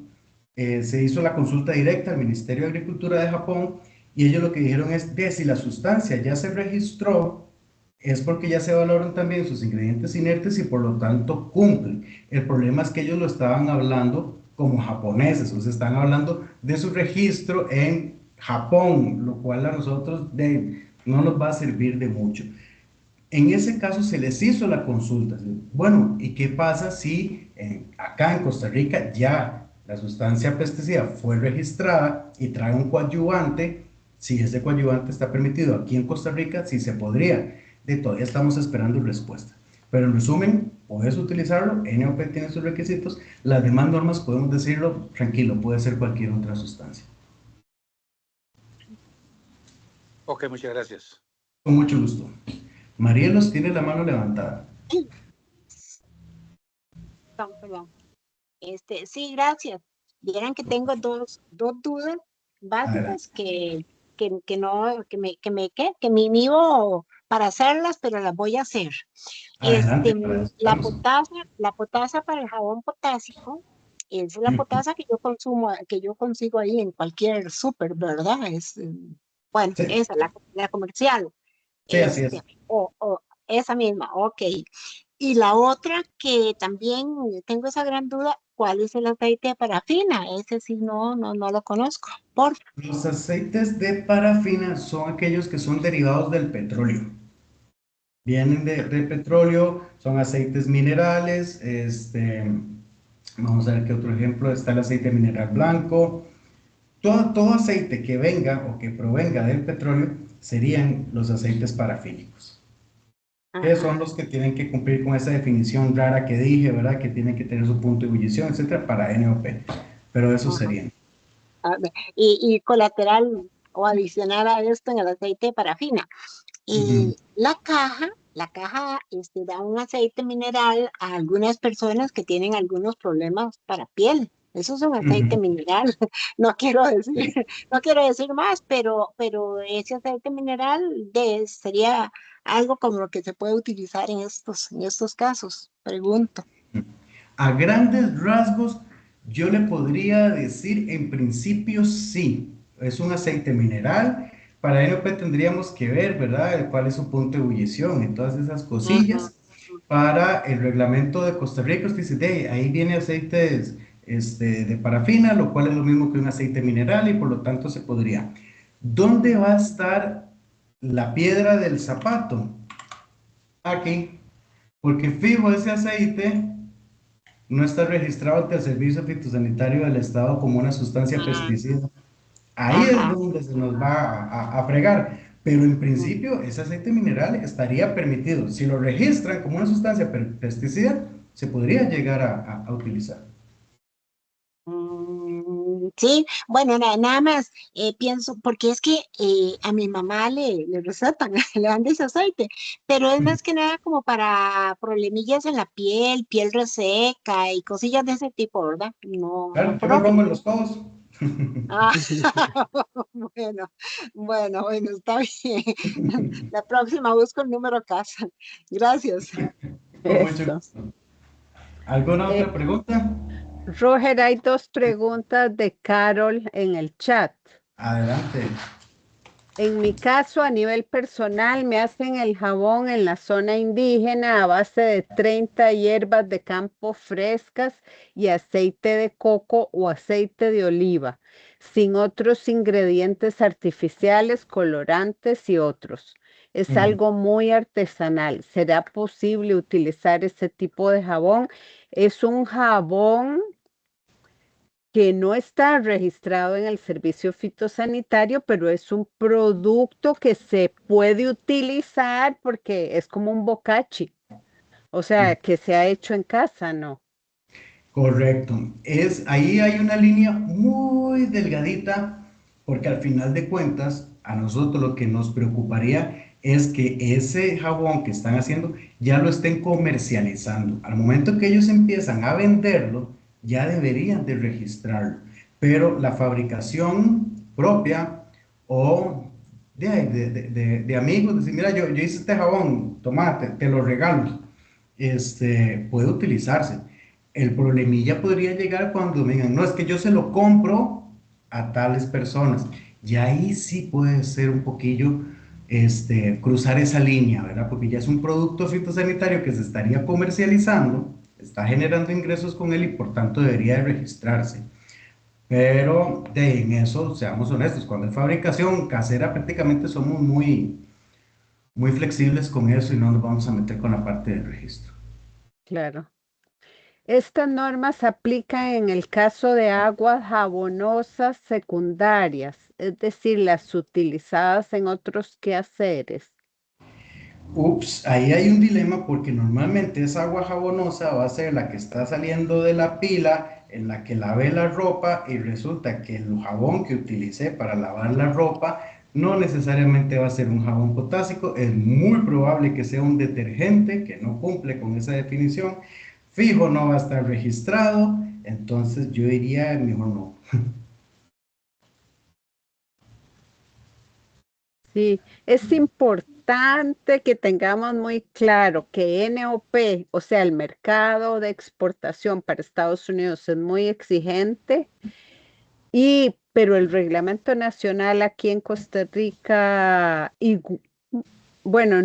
se hizo la consulta directa al Ministerio de Agricultura de Japón y ellos lo que dijeron es que si la sustancia ya se registró, es porque ya se valoran también sus ingredientes inertes y por lo tanto cumplen. El problema es que ellos lo estaban hablando como japoneses, o sea, están hablando de su registro en Japón, lo cual a nosotros no nos va a servir de mucho. En ese caso se les hizo la consulta. Bueno, ¿y qué pasa si acá en Costa Rica ya la sustancia pesticida fue registrada y trae un coadyuvante? Si ese coadyuvante está permitido aquí en Costa Rica, sí se podría. Todavía estamos esperando respuesta. Pero en resumen, puedes utilizarlo, NOP tiene sus requisitos, las demás normas podemos decirlo tranquilo, puede ser cualquier otra sustancia. Ok, muchas gracias. Con mucho gusto. Marielos tiene la mano levantada. Perdón. Sí, gracias. Vieran que tengo dos dudas básicas que me inhibo para hacerlas, pero las voy a hacer. Adelante, La potasa para el jabón potásico es la potasa que yo consumo, que yo consigo ahí en cualquier súper, ¿verdad? Bueno, sí, esa, la comercial. sí, así es. O esa misma, ok. Y la otra que también tengo esa gran duda, ¿cuál es el aceite de parafina? Ese sí no lo conozco. Los aceites de parafina son aquellos que son derivados del petróleo. Vienen de petróleo, son aceites minerales, vamos a ver qué otro ejemplo, está el aceite mineral blanco. Todo aceite que venga o que provenga del petróleo serían los aceites parafínicos, que son los que tienen que cumplir con esa definición rara que dije, ¿verdad? Que tienen que tener su punto de ebullición, etcétera, para NOP. Pero esos serían. Y colateral o adicional a esto en el aceite de parafina. Y la caja da un aceite mineral a algunas personas que tienen algunos problemas para piel. Eso es un aceite mineral. No quiero decir más, pero ese aceite mineral sería algo como lo que se puede utilizar en estos casos. Pregunto. A grandes rasgos, yo le podría decir, en principio sí, es un aceite mineral. Para NOP tendríamos que ver, ¿verdad?, cuál es su punto de ebullición y todas esas cosillas. Para el reglamento de Costa Rica, usted dice, ahí viene aceites de parafina, lo cual es lo mismo que un aceite mineral y por lo tanto se podría. ¿Dónde va a estar la piedra del zapato? Aquí, porque fijo ese aceite no está registrado ante el Servicio Fitosanitario del Estado como una sustancia Ah, pesticida. Ahí es ajá. donde se nos va a fregar. Pero en principio, ese aceite mineral estaría permitido. Si lo registran como una sustancia pesticida, se podría llegar a utilizar. Sí, bueno, nada más pienso, porque es que a mi mamá le recetan, le dan de ese aceite, pero es más que nada como para problemillas en la piel, piel reseca y cosillas de ese tipo, ¿verdad? No, no Claro, yo me lo pongo propio. en los codos. Ah, bueno, bueno, está bien. La próxima busco el número casa. Gracias. Con mucho Eso. gusto. ¿Alguna Eh, otra pregunta? Roger, hay dos preguntas de Carol en el chat. Adelante. En mi caso, a nivel personal, me hacen el jabón en la zona indígena a base de 30 hierbas de campo frescas y aceite de coco o aceite de oliva, sin otros ingredientes artificiales, colorantes y otros. Es Ujú. algo muy artesanal. ¿Será posible utilizar ese tipo de jabón? Es un jabón que no está registrado en el servicio fitosanitario, pero es un producto que se puede utilizar porque es como un bocachi, o sea, que se ha hecho en casa, ¿no? Correcto. Ahí hay una línea muy delgadita, porque al final de cuentas, a nosotros lo que nos preocuparía es que ese jabón que están haciendo ya lo estén comercializando. Al momento que ellos empiezan a venderlo, ya deberían de registrarlo. Pero la fabricación propia o de amigos, decir, mira, yo hice este jabón, toma, te lo regalo, puede utilizarse. El problemilla podría llegar cuando me digan, no, es que yo se lo compro a tales personas. Y ahí sí puede ser un poquillo, cruzar esa línea, ¿verdad? Porque ya es un producto fitosanitario que se estaría comercializando, está generando ingresos con él y por tanto debería de registrarse. Pero en eso, seamos honestos, cuando es fabricación casera prácticamente somos muy flexibles con eso y no nos vamos a meter con la parte del registro. Claro. Estas normas aplican en el caso de aguas jabonosas secundarias, es decir, las utilizadas en otros quehaceres. Ups, ahí hay un dilema porque normalmente esa agua jabonosa va a ser la que está saliendo de la pila en la que lavé la ropa y resulta que el jabón que utilicé para lavar la ropa no necesariamente va a ser un jabón potásico, es muy probable que sea un detergente que no cumple con esa definición, fijo no va a estar registrado, entonces yo diría mejor no. Sí, es importante que tengamos muy claro que NOP, o sea, el mercado de exportación para Estados Unidos es muy exigente pero el reglamento nacional aquí en Costa Rica, bueno,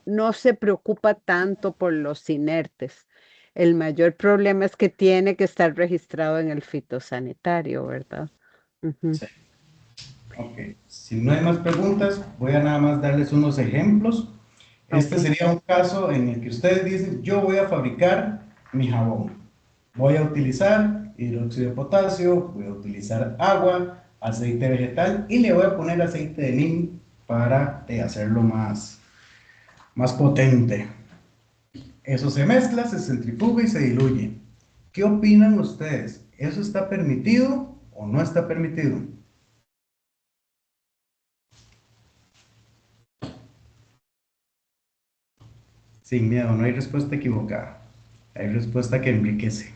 no se preocupa tanto por los inertes. El mayor problema es que tiene que estar registrado en el fitosanitario, ¿verdad? Ujú. Sí. Ok, si no hay más preguntas, voy a nada más darles unos ejemplos. Este Ok. sería un caso en el que ustedes dicen, yo voy a fabricar mi jabón. Voy a utilizar hidróxido de potasio, voy a utilizar agua, aceite vegetal y le voy a poner aceite de neem para hacerlo más potente. Eso se mezcla, se centrifuga y se diluye. ¿Qué opinan ustedes? ¿Eso está permitido o no está permitido? Sin miedo, no hay respuesta equivocada. Hay respuesta que enriquece.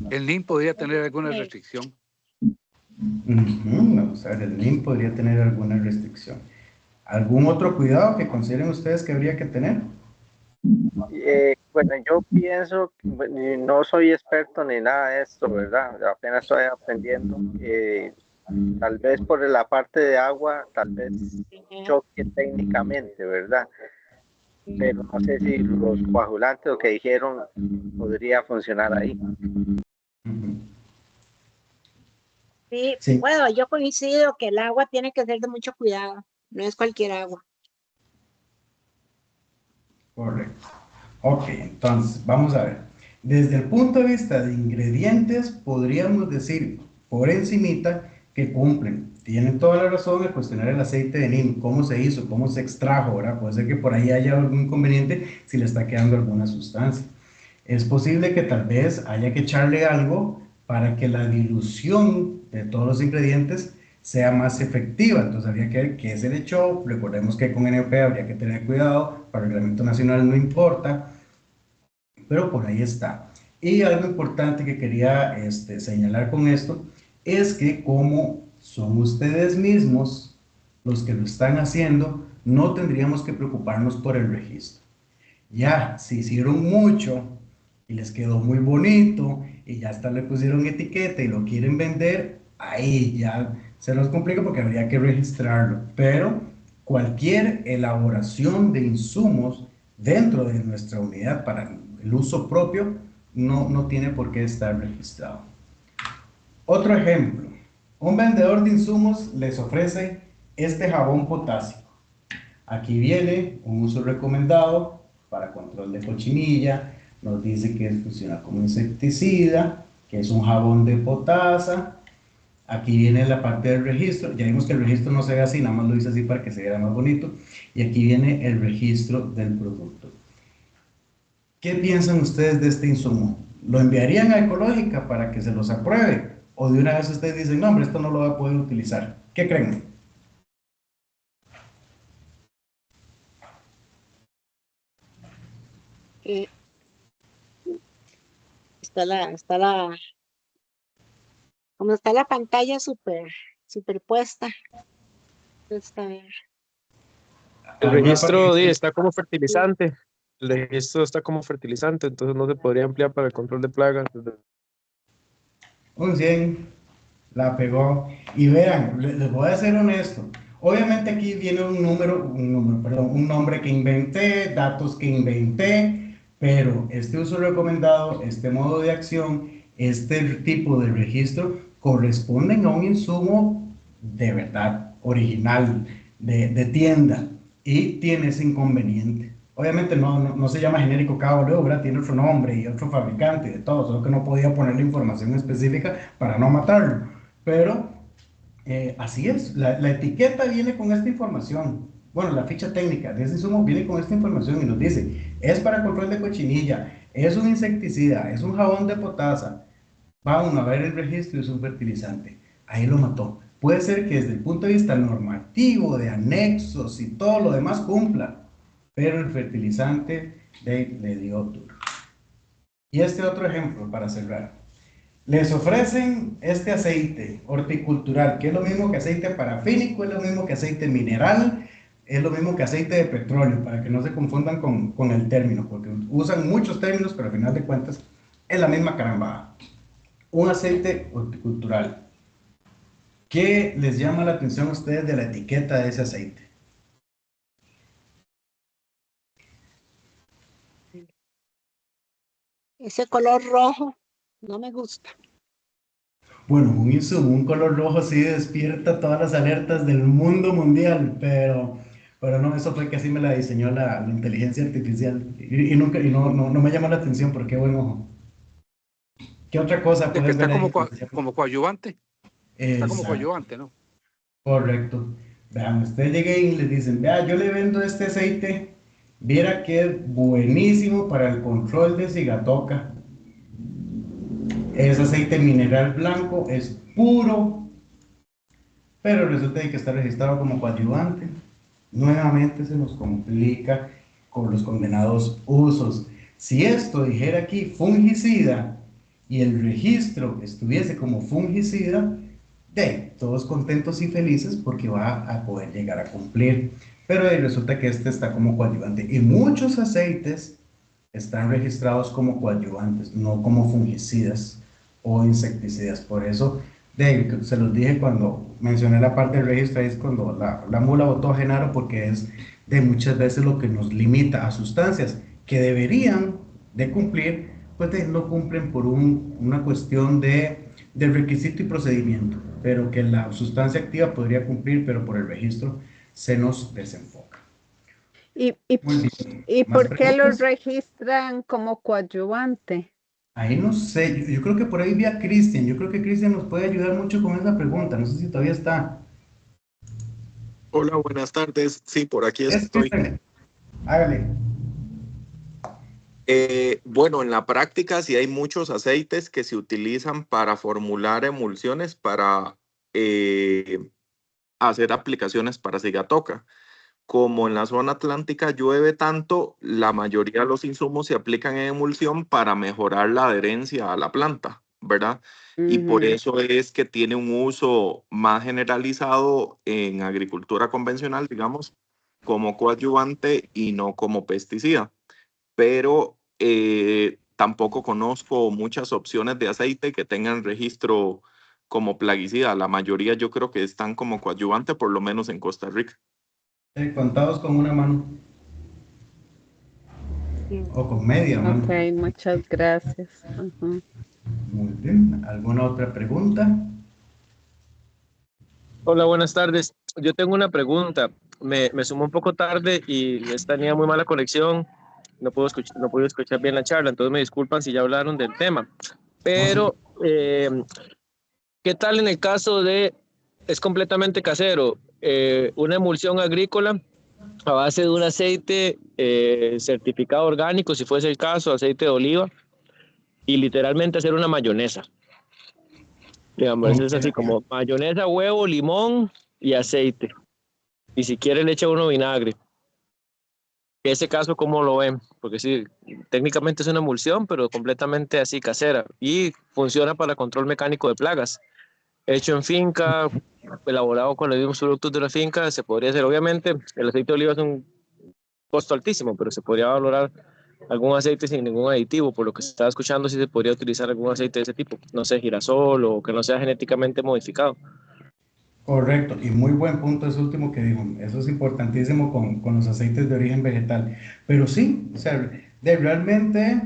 El NIM podría tener alguna Sí. restricción. Vamos a ver, el NIM podría tener alguna restricción. ¿Algún otro cuidado que consideren ustedes que habría que tener? Bueno, yo pienso, bueno, y no soy experto ni nada de esto, ¿verdad? Apenas estoy aprendiendo. Tal vez por la parte de agua, tal vez choque técnicamente, ¿verdad? Pero no sé si los coagulantes, lo que dijeron, podría funcionar ahí. Ujú. Sí, Sí, bueno, yo coincido que el agua tiene que ser de mucho cuidado, no es cualquier agua. correcto. Ok, entonces, vamos a ver. Desde el punto de vista de ingredientes, podríamos decir por encimita que cumplen. Tienen toda la razón al cuestionar el aceite de neem, cómo se hizo, cómo se extrajo, ¿verdad? Puede ser que por ahí haya algún inconveniente si le está quedando alguna sustancia. Es posible que tal vez haya que echarle algo para que la dilución de todos los ingredientes sea más efectiva. Entonces habría que ver qué se le echó. Recordemos que con NOP habría que tener cuidado. Para el reglamento nacional no importa, pero por ahí está. Y algo importante que quería señalar con esto es que como son ustedes mismos los que lo están haciendo, no tendríamos que preocuparnos por el registro. Ya, si hicieron mucho y les quedó muy bonito y ya hasta le pusieron etiqueta y lo quieren vender, ahí ya se nos complica porque habría que registrarlo. Pero cualquier elaboración de insumos dentro de nuestra unidad para el uso propio no tiene por qué estar registrado. Otro ejemplo, un vendedor de insumos les ofrece este jabón potásico. Aquí viene un uso recomendado para control de cochinilla, nos dice que funciona como insecticida, que es un jabón de potasa. Aquí viene la parte del registro, ya vimos que el registro no se ve así, nada más lo hice así para que se vea más bonito. Y aquí viene el registro del producto. ¿Qué piensan ustedes de este insumo? ¿Lo enviarían a Ecológica para que se los apruebe? ¿O de una vez ustedes dicen, no, hombre, esto no lo va a poder utilizar? ¿Qué creen? Eh, está la, como está la pantalla superpuesta, está a ver. El ¿Alguna parte que registro usted... está como fertilizante. El registro está como fertilizante, entonces no se podría emplear para el control de plagas. Un 100, la pegó. Y vean, les voy a ser honesto. Obviamente aquí viene perdón, un nombre que inventé, datos que inventé, pero este uso recomendado, este modo de acción, este tipo de registro corresponden a un insumo de verdad, original, de tienda, y tiene ese inconveniente. Obviamente no se llama genérico KW, ¿verdad? Tiene otro nombre y otro fabricante y de todo, solo que no podía poner la información específica para no matarlo. Pero así es, la etiqueta viene con esta información. Bueno, la ficha técnica de ese insumo viene con esta información y nos dice, es para control de cochinilla, es un insecticida, es un jabón de potasa. Vamos a ver el registro, es un fertilizante. Ahí lo mató. Puede ser que desde el punto de vista normativo, de anexos y todo lo demás cumpla, pero el fertilizante le dio duro. Y este otro ejemplo para cerrar. Les ofrecen este aceite horticultural, que es lo mismo que aceite parafínico, es lo mismo que aceite mineral, es lo mismo que aceite de petróleo, para que no se confundan con el término, porque usan muchos términos, pero al final de cuentas es la misma carambada. Un aceite horticultural. ¿Qué les llama la atención a ustedes de la etiqueta de ese aceite? Ese color rojo no me gusta. Bueno, un insumo, un color rojo sí despierta todas las alertas del mundo mundial, pero no, eso fue que así me la diseñó la inteligencia artificial. Y nunca, y no me llama la atención porque qué buen ojo. ¿Qué otra cosa De que pueden está ver como, ahí? como coadyuvante. Está como Exacto, coadyuvante, ¿no? correcto. Vean, ustedes lleguen y les dicen, vea, yo le vendo este aceite, viera que es buenísimo para el control de cigatoca. Es aceite mineral blanco, es puro, pero resulta que está registrado como coadyuvante. Nuevamente se nos complica con los condenados usos. Si esto dijera aquí fungicida y el registro estuviese como fungicida, todos contentos y felices porque va a poder llegar a cumplir. Pero resulta que este está como coadyuvante y muchos aceites están registrados como coadyuvantes, no como fungicidas o insecticidas. Por eso, se los dije cuando mencioné la parte del registro, es cuando la mula botó a Genaro, porque es de muchas veces lo que nos limita a sustancias que deberían de cumplir, pues no cumplen por una cuestión de del requisito y procedimiento, pero que la sustancia activa podría cumplir, pero por el registro se nos desenfoca. ¿Y, y, Muy bien. y ¿Más por qué los preguntas? registran como coadyuvante? Ahí no sé, yo creo que por ahí vi a Cristian, yo creo que Cristian nos puede ayudar mucho con esa pregunta, no sé si todavía está. Hola, buenas tardes. Sí, por aquí Es estoy. Cristian, hágale. Bueno, en la práctica sí hay muchos aceites que se utilizan para formular emulsiones para hacer aplicaciones para cigatoca. Como en la zona atlántica llueve tanto, la mayoría de los insumos se aplican en emulsión para mejorar la adherencia a la planta, ¿verdad? Y por Ujú. eso es que tiene un uso más generalizado en agricultura convencional, digamos, como coadyuvante y no como pesticida. Pero tampoco conozco muchas opciones de aceite que tengan registro como plaguicida. La mayoría yo creo que están como coadyuvante, por lo menos en Costa Rica. Contados con una mano o con media mano. Ok, muchas gracias. Ujú. Muy bien, ¿alguna otra pregunta? Hola, buenas tardes. Yo tengo una pregunta. Me sumó un poco tarde y tenía muy mala conexión. No pude escuchar bien la charla, entonces me disculpan si ya hablaron del tema. No sé. Pero, ¿qué tal en el caso de, es completamente casero, una emulsión agrícola a base de un aceite certificado orgánico, si fuese el caso, aceite de oliva, y literalmente hacer una mayonesa? Digamos, es así como mayonesa, huevo, limón y aceite. Y si quiere le echa uno vinagre. Ese caso, ¿cómo lo ven? Porque sí, técnicamente es una emulsión, pero completamente así casera. Y funciona para control mecánico de plagas. Hecho en finca, elaborado con los mismos productos de la finca, se podría hacer. Obviamente, el aceite de oliva es un costo altísimo, pero se podría valorar algún aceite sin ningún aditivo. Por lo que se estaba escuchando, sí se podría utilizar algún aceite de ese tipo. No sé, girasol o que no sea genéticamente modificado. Correcto, y muy buen punto ese último que dijo. Eso es importantísimo con los aceites de origen vegetal. Pero sí, o sea, realmente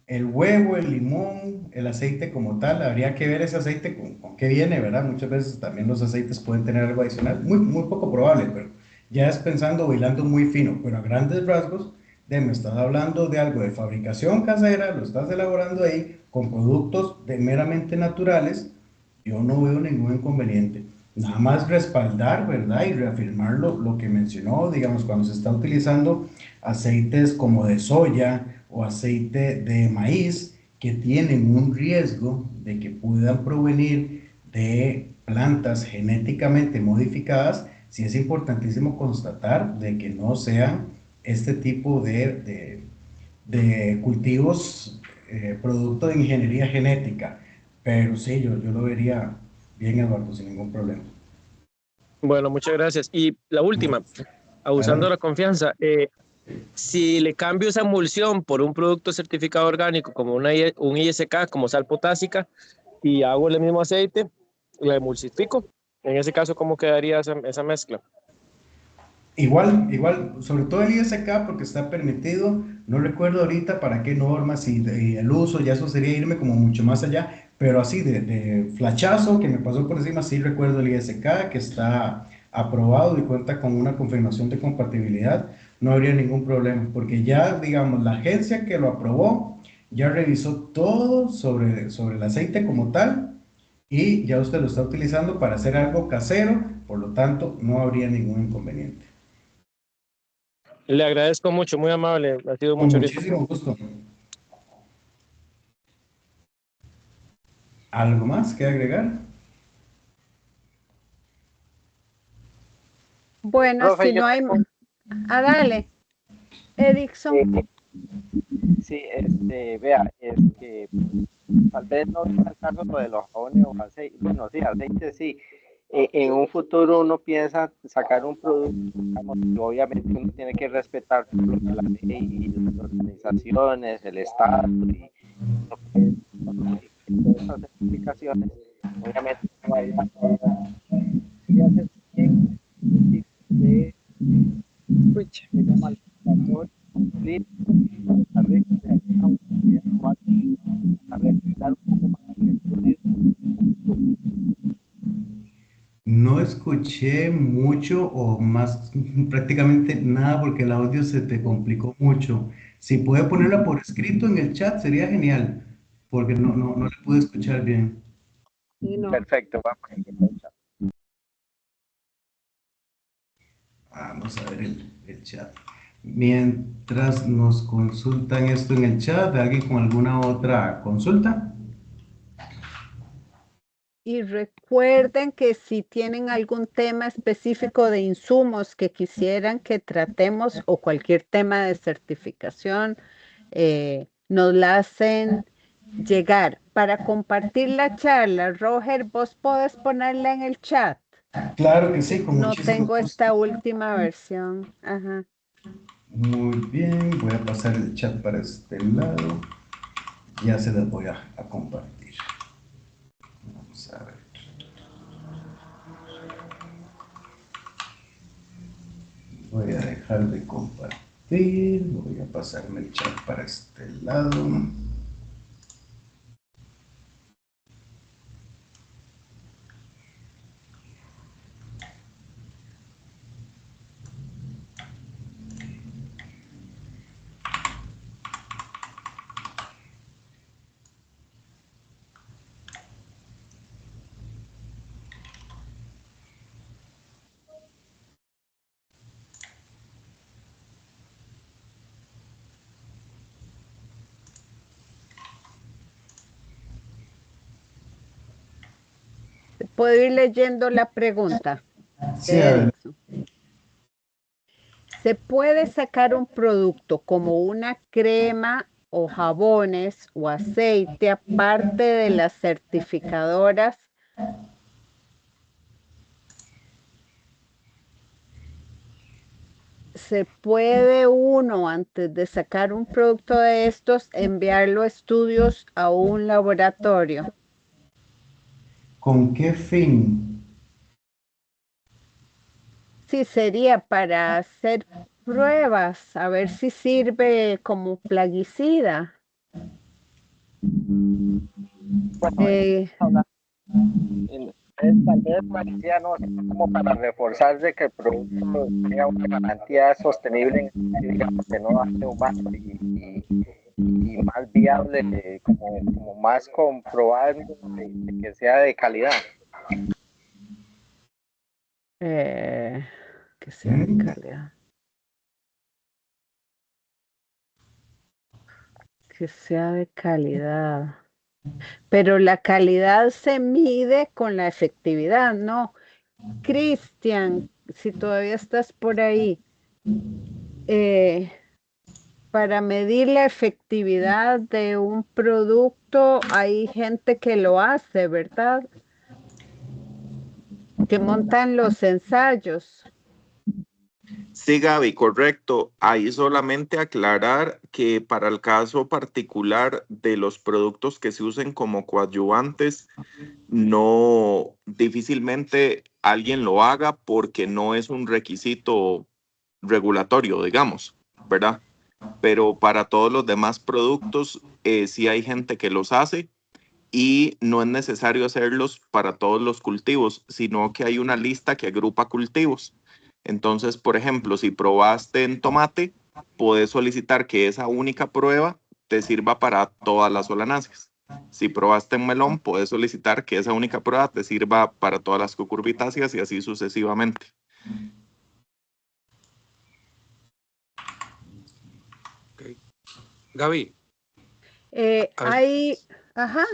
el huevo, el limón, el aceite como tal, habría que ver ese aceite con qué viene, ¿verdad? Muchas veces también los aceites pueden tener algo adicional, muy poco probable, pero ya es pensando o hilando muy fino, pero a grandes rasgos, me estás hablando de algo de fabricación casera, lo estás elaborando ahí con productos meramente naturales, yo no veo ningún inconveniente. Nada más respaldar, ¿verdad? Y reafirmar lo que mencionó, digamos, cuando se está utilizando aceites como de soya o aceite de maíz que tienen un riesgo de que puedan provenir de plantas genéticamente modificadas, sí es importantísimo constatar de que no sean este tipo de cultivos producto de ingeniería genética. Pero sí, yo lo vería bien, Eduardo, sin ningún problema. Bueno, muchas gracias. Y la última, abusando de Adelante. la confianza, si le cambio esa emulsión por un producto certificado orgánico como un ISK, como sal potásica, y hago el mismo aceite, la emulsifico. En ese caso, ¿cómo quedaría esa mezcla? Igual, sobre todo el ISK porque está permitido, no recuerdo ahorita para qué normas y el uso, ya eso sería irme como mucho más allá, pero así de flachazo que me pasó por encima, sí recuerdo el ISK que está aprobado y cuenta con una confirmación de compatibilidad, no habría ningún problema, porque ya, digamos, la agencia que lo aprobó ya revisó todo sobre el aceite como tal y ya usted lo está utilizando para hacer algo casero, por lo tanto, no habría ningún inconveniente. Le agradezco mucho, muy amable, ha sido Con mucho ahorita. muchísimo gusto. ¿Algo más que agregar? Bueno, Profe, si yo no hay... tengo, Ah, dale, Edixon. eh, sí, vea, es que tal vez no es el caso lo de los jabones o aceite, bueno, sí, aceite sí. En un futuro uno piensa sacar un producto, digamos, y obviamente uno tiene que respetar todo lo que la ley y las organizaciones, el Estado y lo que es todas estas certificaciones, obviamente no vaya a hacer bien un tipo de, se llama laboratorio clínico en Costa Rica, de alguna autoridad o algo, a realizar un poco más de estudios escuché mucho o más prácticamente nada porque el audio se te complicó mucho. Si puede ponerla por escrito en el chat sería genial, porque no le pude escuchar bien. Y no. Perfecto, vamos a empezar. Vamos a ver el chat. Mientras nos consultan esto en el chat, ¿alguien con alguna otra consulta? Y recuerden que si tienen algún tema específico de insumos que quisieran que tratemos o cualquier tema de certificación, nos la hacen llegar. Para compartir la charla, Roger, vos podés ponerla en el chat. Claro que sí, con No muchísimo tengo gusto. esta última versión. Ajá. Muy bien, voy a pasar el chat para este lado. Ya se las voy a compartir. Vamos a ver. Voy a dejar de compartir. Voy a pasarme el chat para este lado. Puedo ir leyendo la pregunta Sí, de adelante. Edison. ¿Se puede sacar un producto como una crema o jabones o aceite aparte de las certificadoras? ¿Se puede uno, antes de sacar un producto de estos, enviarlo a estudios a un laboratorio? ¿Con qué fin? Sí, sería para hacer pruebas, a ver si sirve como plaguicida. Bueno, Eh, tal vez parecía no, sino como para reforzar de que el producto tenga una garantía sostenible, digamos, de no daño humano y más viable, como más comprobable de que sea de calidad. Que sea de calidad. Que sea de calidad. Pero la calidad se mide con la efectividad, ¿no? Cristian, si todavía estás por ahí, para medir la efectividad de un producto hay gente que lo hace, ¿verdad? Que montan los ensayos. Sí, Gaby, correcto. Ahí solamente aclarar que para el caso particular de los productos que se usen como coadyuvantes, no difícilmente alguien lo haga porque no es un requisito regulatorio, digamos, ¿verdad? Pero para todos los demás productos, sí hay gente que los hace y no es necesario hacerlos para todos los cultivos, sino que hay una lista que agrupa cultivos. Entonces, por ejemplo, si probaste en tomate, puedes solicitar que esa única prueba te sirva para todas las solanáceas. Si probaste en melón, puedes solicitar que esa única prueba te sirva para todas las cucurbitáceas y así sucesivamente. Ok. Gaby, a ver Ajá,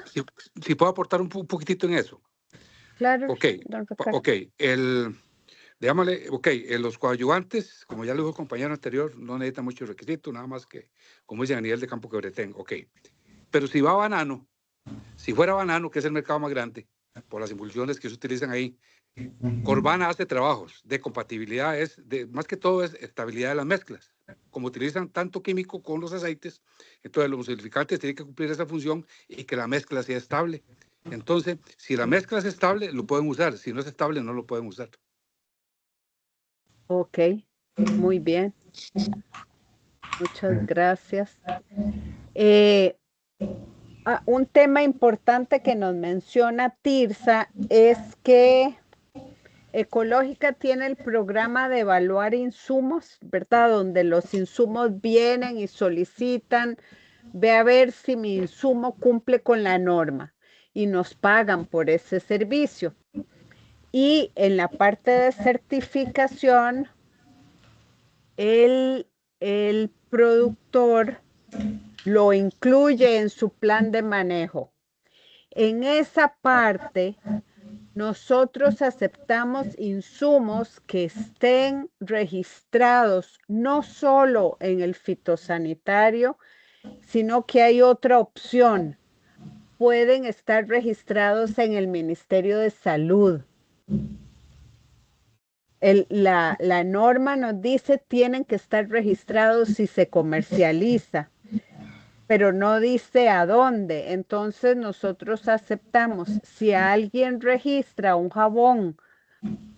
si puedo aportar un poquitito en eso. claro, Ok, don Ricardo. ok. Los coadyuvantes, como ya lo dijo el compañero anterior, no necesitan mucho requisito, nada más que, como dicen, a nivel de campo que breten. Ok. Pero si va banano, si fuera banano, que es el mercado más grande, por las impulsiones que se utilizan ahí, Corvana hace trabajos de compatibilidad, más que todo es estabilidad de las mezclas. Como utilizan tanto químico con los aceites, entonces los emulsificantes tienen que cumplir esa función y que la mezcla sea estable. Entonces, si la mezcla es estable, lo pueden usar. Si no es estable, no lo pueden usar. Ok, muy bien. Muchas gracias. Un tema importante que nos menciona Tirsa es que Ecológica tiene el programa de evaluar insumos, ¿verdad? Donde los insumos vienen y solicitan, ve a ver si mi insumo cumple con la norma y nos pagan por ese servicio. Y en la parte de certificación, el productor lo incluye en su plan de manejo. En esa parte, nosotros aceptamos insumos que estén registrados no solo en el fitosanitario, sino que hay otra opción. Pueden estar registrados en el Ministerio de Salud. La norma nos dice tienen que estar registrados si se comercializa, pero no dice a dónde. Entonces nosotros aceptamos, si alguien registra un jabón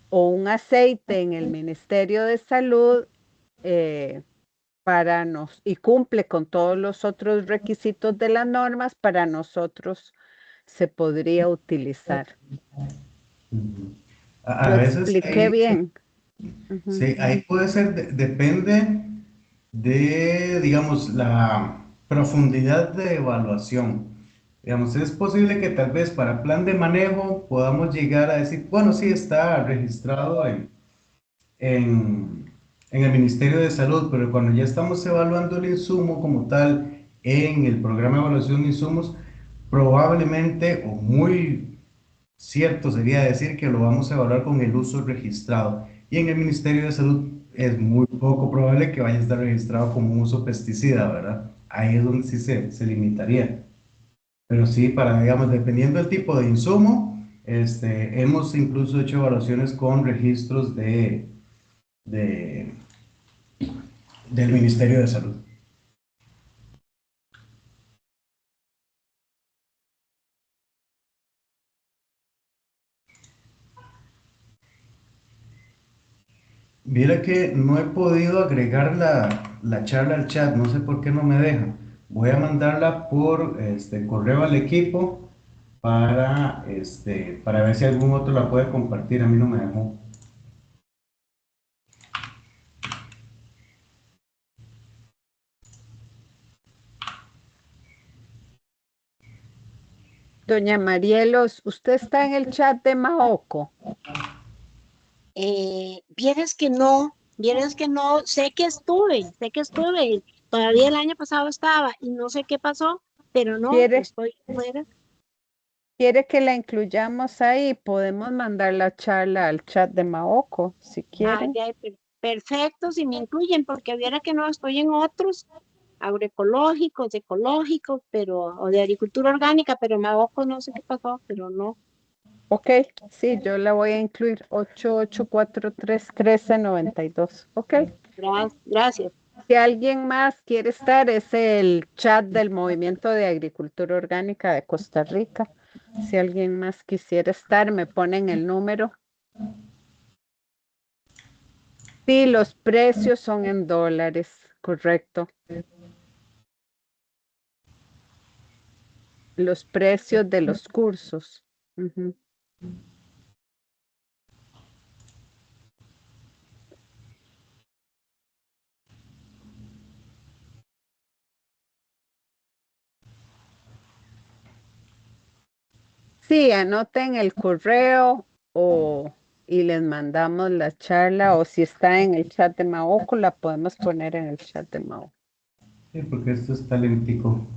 o un aceite en el Ministerio de Salud y cumple con todos los otros requisitos de las normas, para nosotros se podría utilizar. A ¿Lo veces expliqué ahí, bien? sí, ahí puede ser, depende de, digamos, la profundidad de evaluación. Digamos, es posible que tal vez para plan de manejo podamos llegar a decir, bueno, sí está registrado en, en el Ministerio de Salud, pero cuando ya estamos evaluando el insumo como tal en el programa de evaluación de insumos, probablemente o muy cierto sería decir que lo vamos a evaluar con el uso registrado. Y en el Ministerio de Salud es muy poco probable que vaya a estar registrado como un uso pesticida, ¿verdad? Ahí es donde sí se limitaría. Pero sí, para, digamos, dependiendo del tipo de insumo, hemos incluso hecho evaluaciones con registros de, del Ministerio de Salud. Viera que no he podido agregar la charla al chat, no sé por qué no me deja. Voy a mandarla por correo al equipo para ver si algún otro la puede compartir. A mí no me dejó. Doña Marielos, ¿usted está en el chat de Maoco? Vieras que no, sé que estuve, todavía el año pasado estaba y no sé qué pasó, pero no, ¿Quiere, estoy fuera. quiere que la incluyamos ahí? Podemos mandar la charla al chat de Maoco, si quieren. Ay, perfecto, si me incluyen, porque viera que no estoy en otros agroecológicos, ecológicos, o de agricultura orgánica, pero me aboco, no sé qué pasó, pero no. Ok, sí, yo la voy a incluir 8843-1392. Ok. Gracias. Si alguien más quiere estar, es el chat del Movimiento de Agricultura Orgánica de Costa Rica. Si alguien más quisiera estar, me ponen el número. Sí, los precios son en dólares, correcto. Los precios de los cursos. Ujú. Sí, anoten el correo y les mandamos la charla, o si está en el chat de Maoco, la podemos poner en el chat de Maoco, Sí, porque esto está lentico.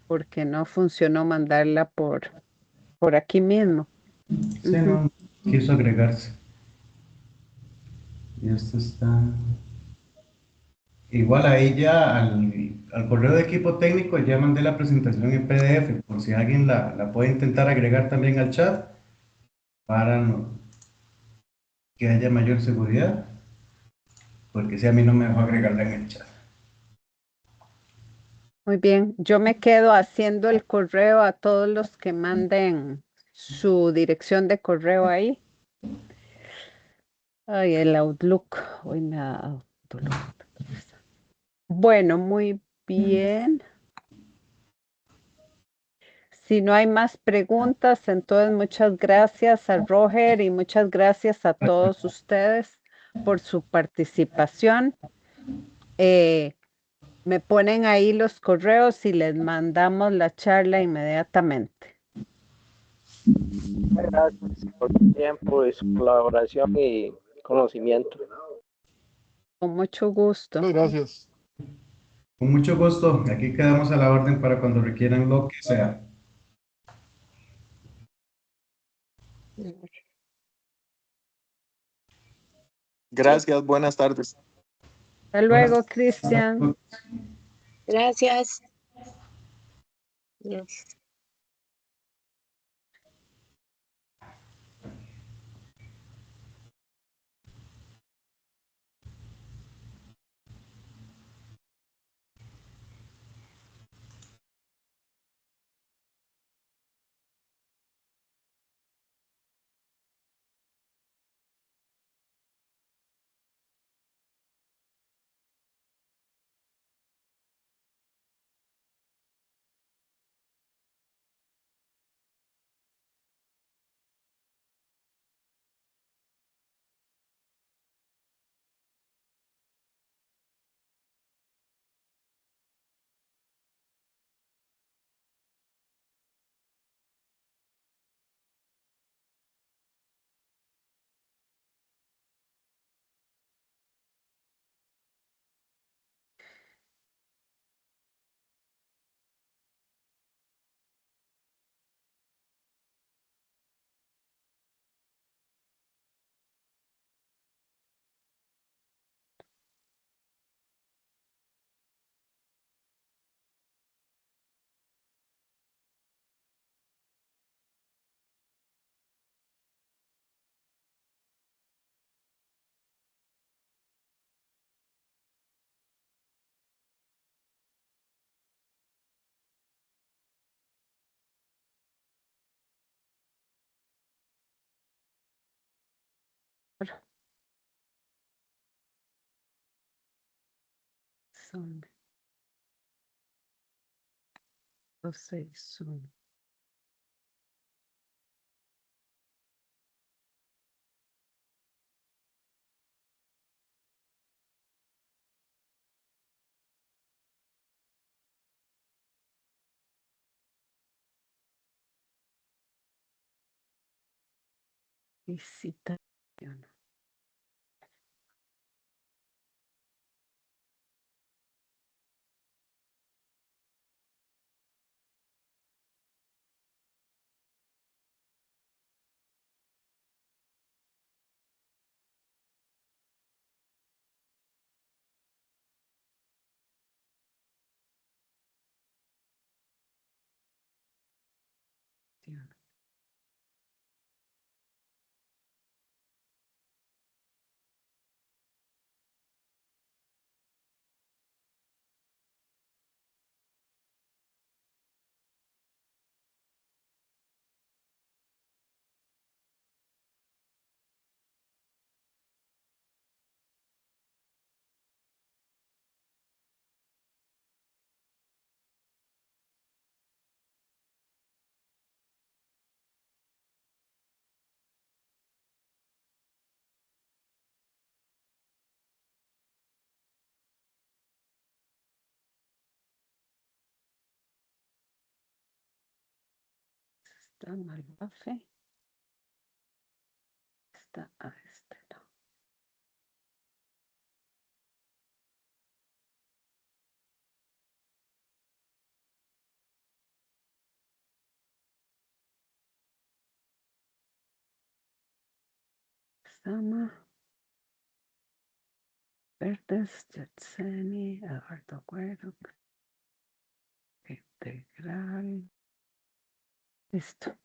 porque no funcionó mandarla por aquí mismo. Sí, Ujú. no quiso agregarse. Y esto está. Igual ahí ya al correo de equipo técnico ya mandé la presentación en PDF, por si alguien la puede intentar agregar también al chat para que haya mayor seguridad, porque si a mí no me dejó agregarla en el chat. Muy bien, yo me quedo haciendo el correo a todos los que manden su dirección de correo ahí. Ay, el Outlook, hoy me ha dado dolor de cabeza. Bueno, muy bien. Si no hay más preguntas, entonces muchas gracias a Roger y muchas gracias a todos ustedes por su participación. Me ponen ahí los correos y les mandamos la charla inmediatamente. Gracias por su tiempo y su colaboración y conocimiento. Con mucho gusto. Muchas gracias. Con mucho gusto. Aquí quedamos a la orden para cuando requieran lo que sea. Gracias, buenas tardes. Hasta luego, Cristian. Gracias. Yes. Son 261. Visitación. Está Malvafe. Está a este lado. Sama. Verdes, Yatseni, Eduardo Güero. Integral. Listo.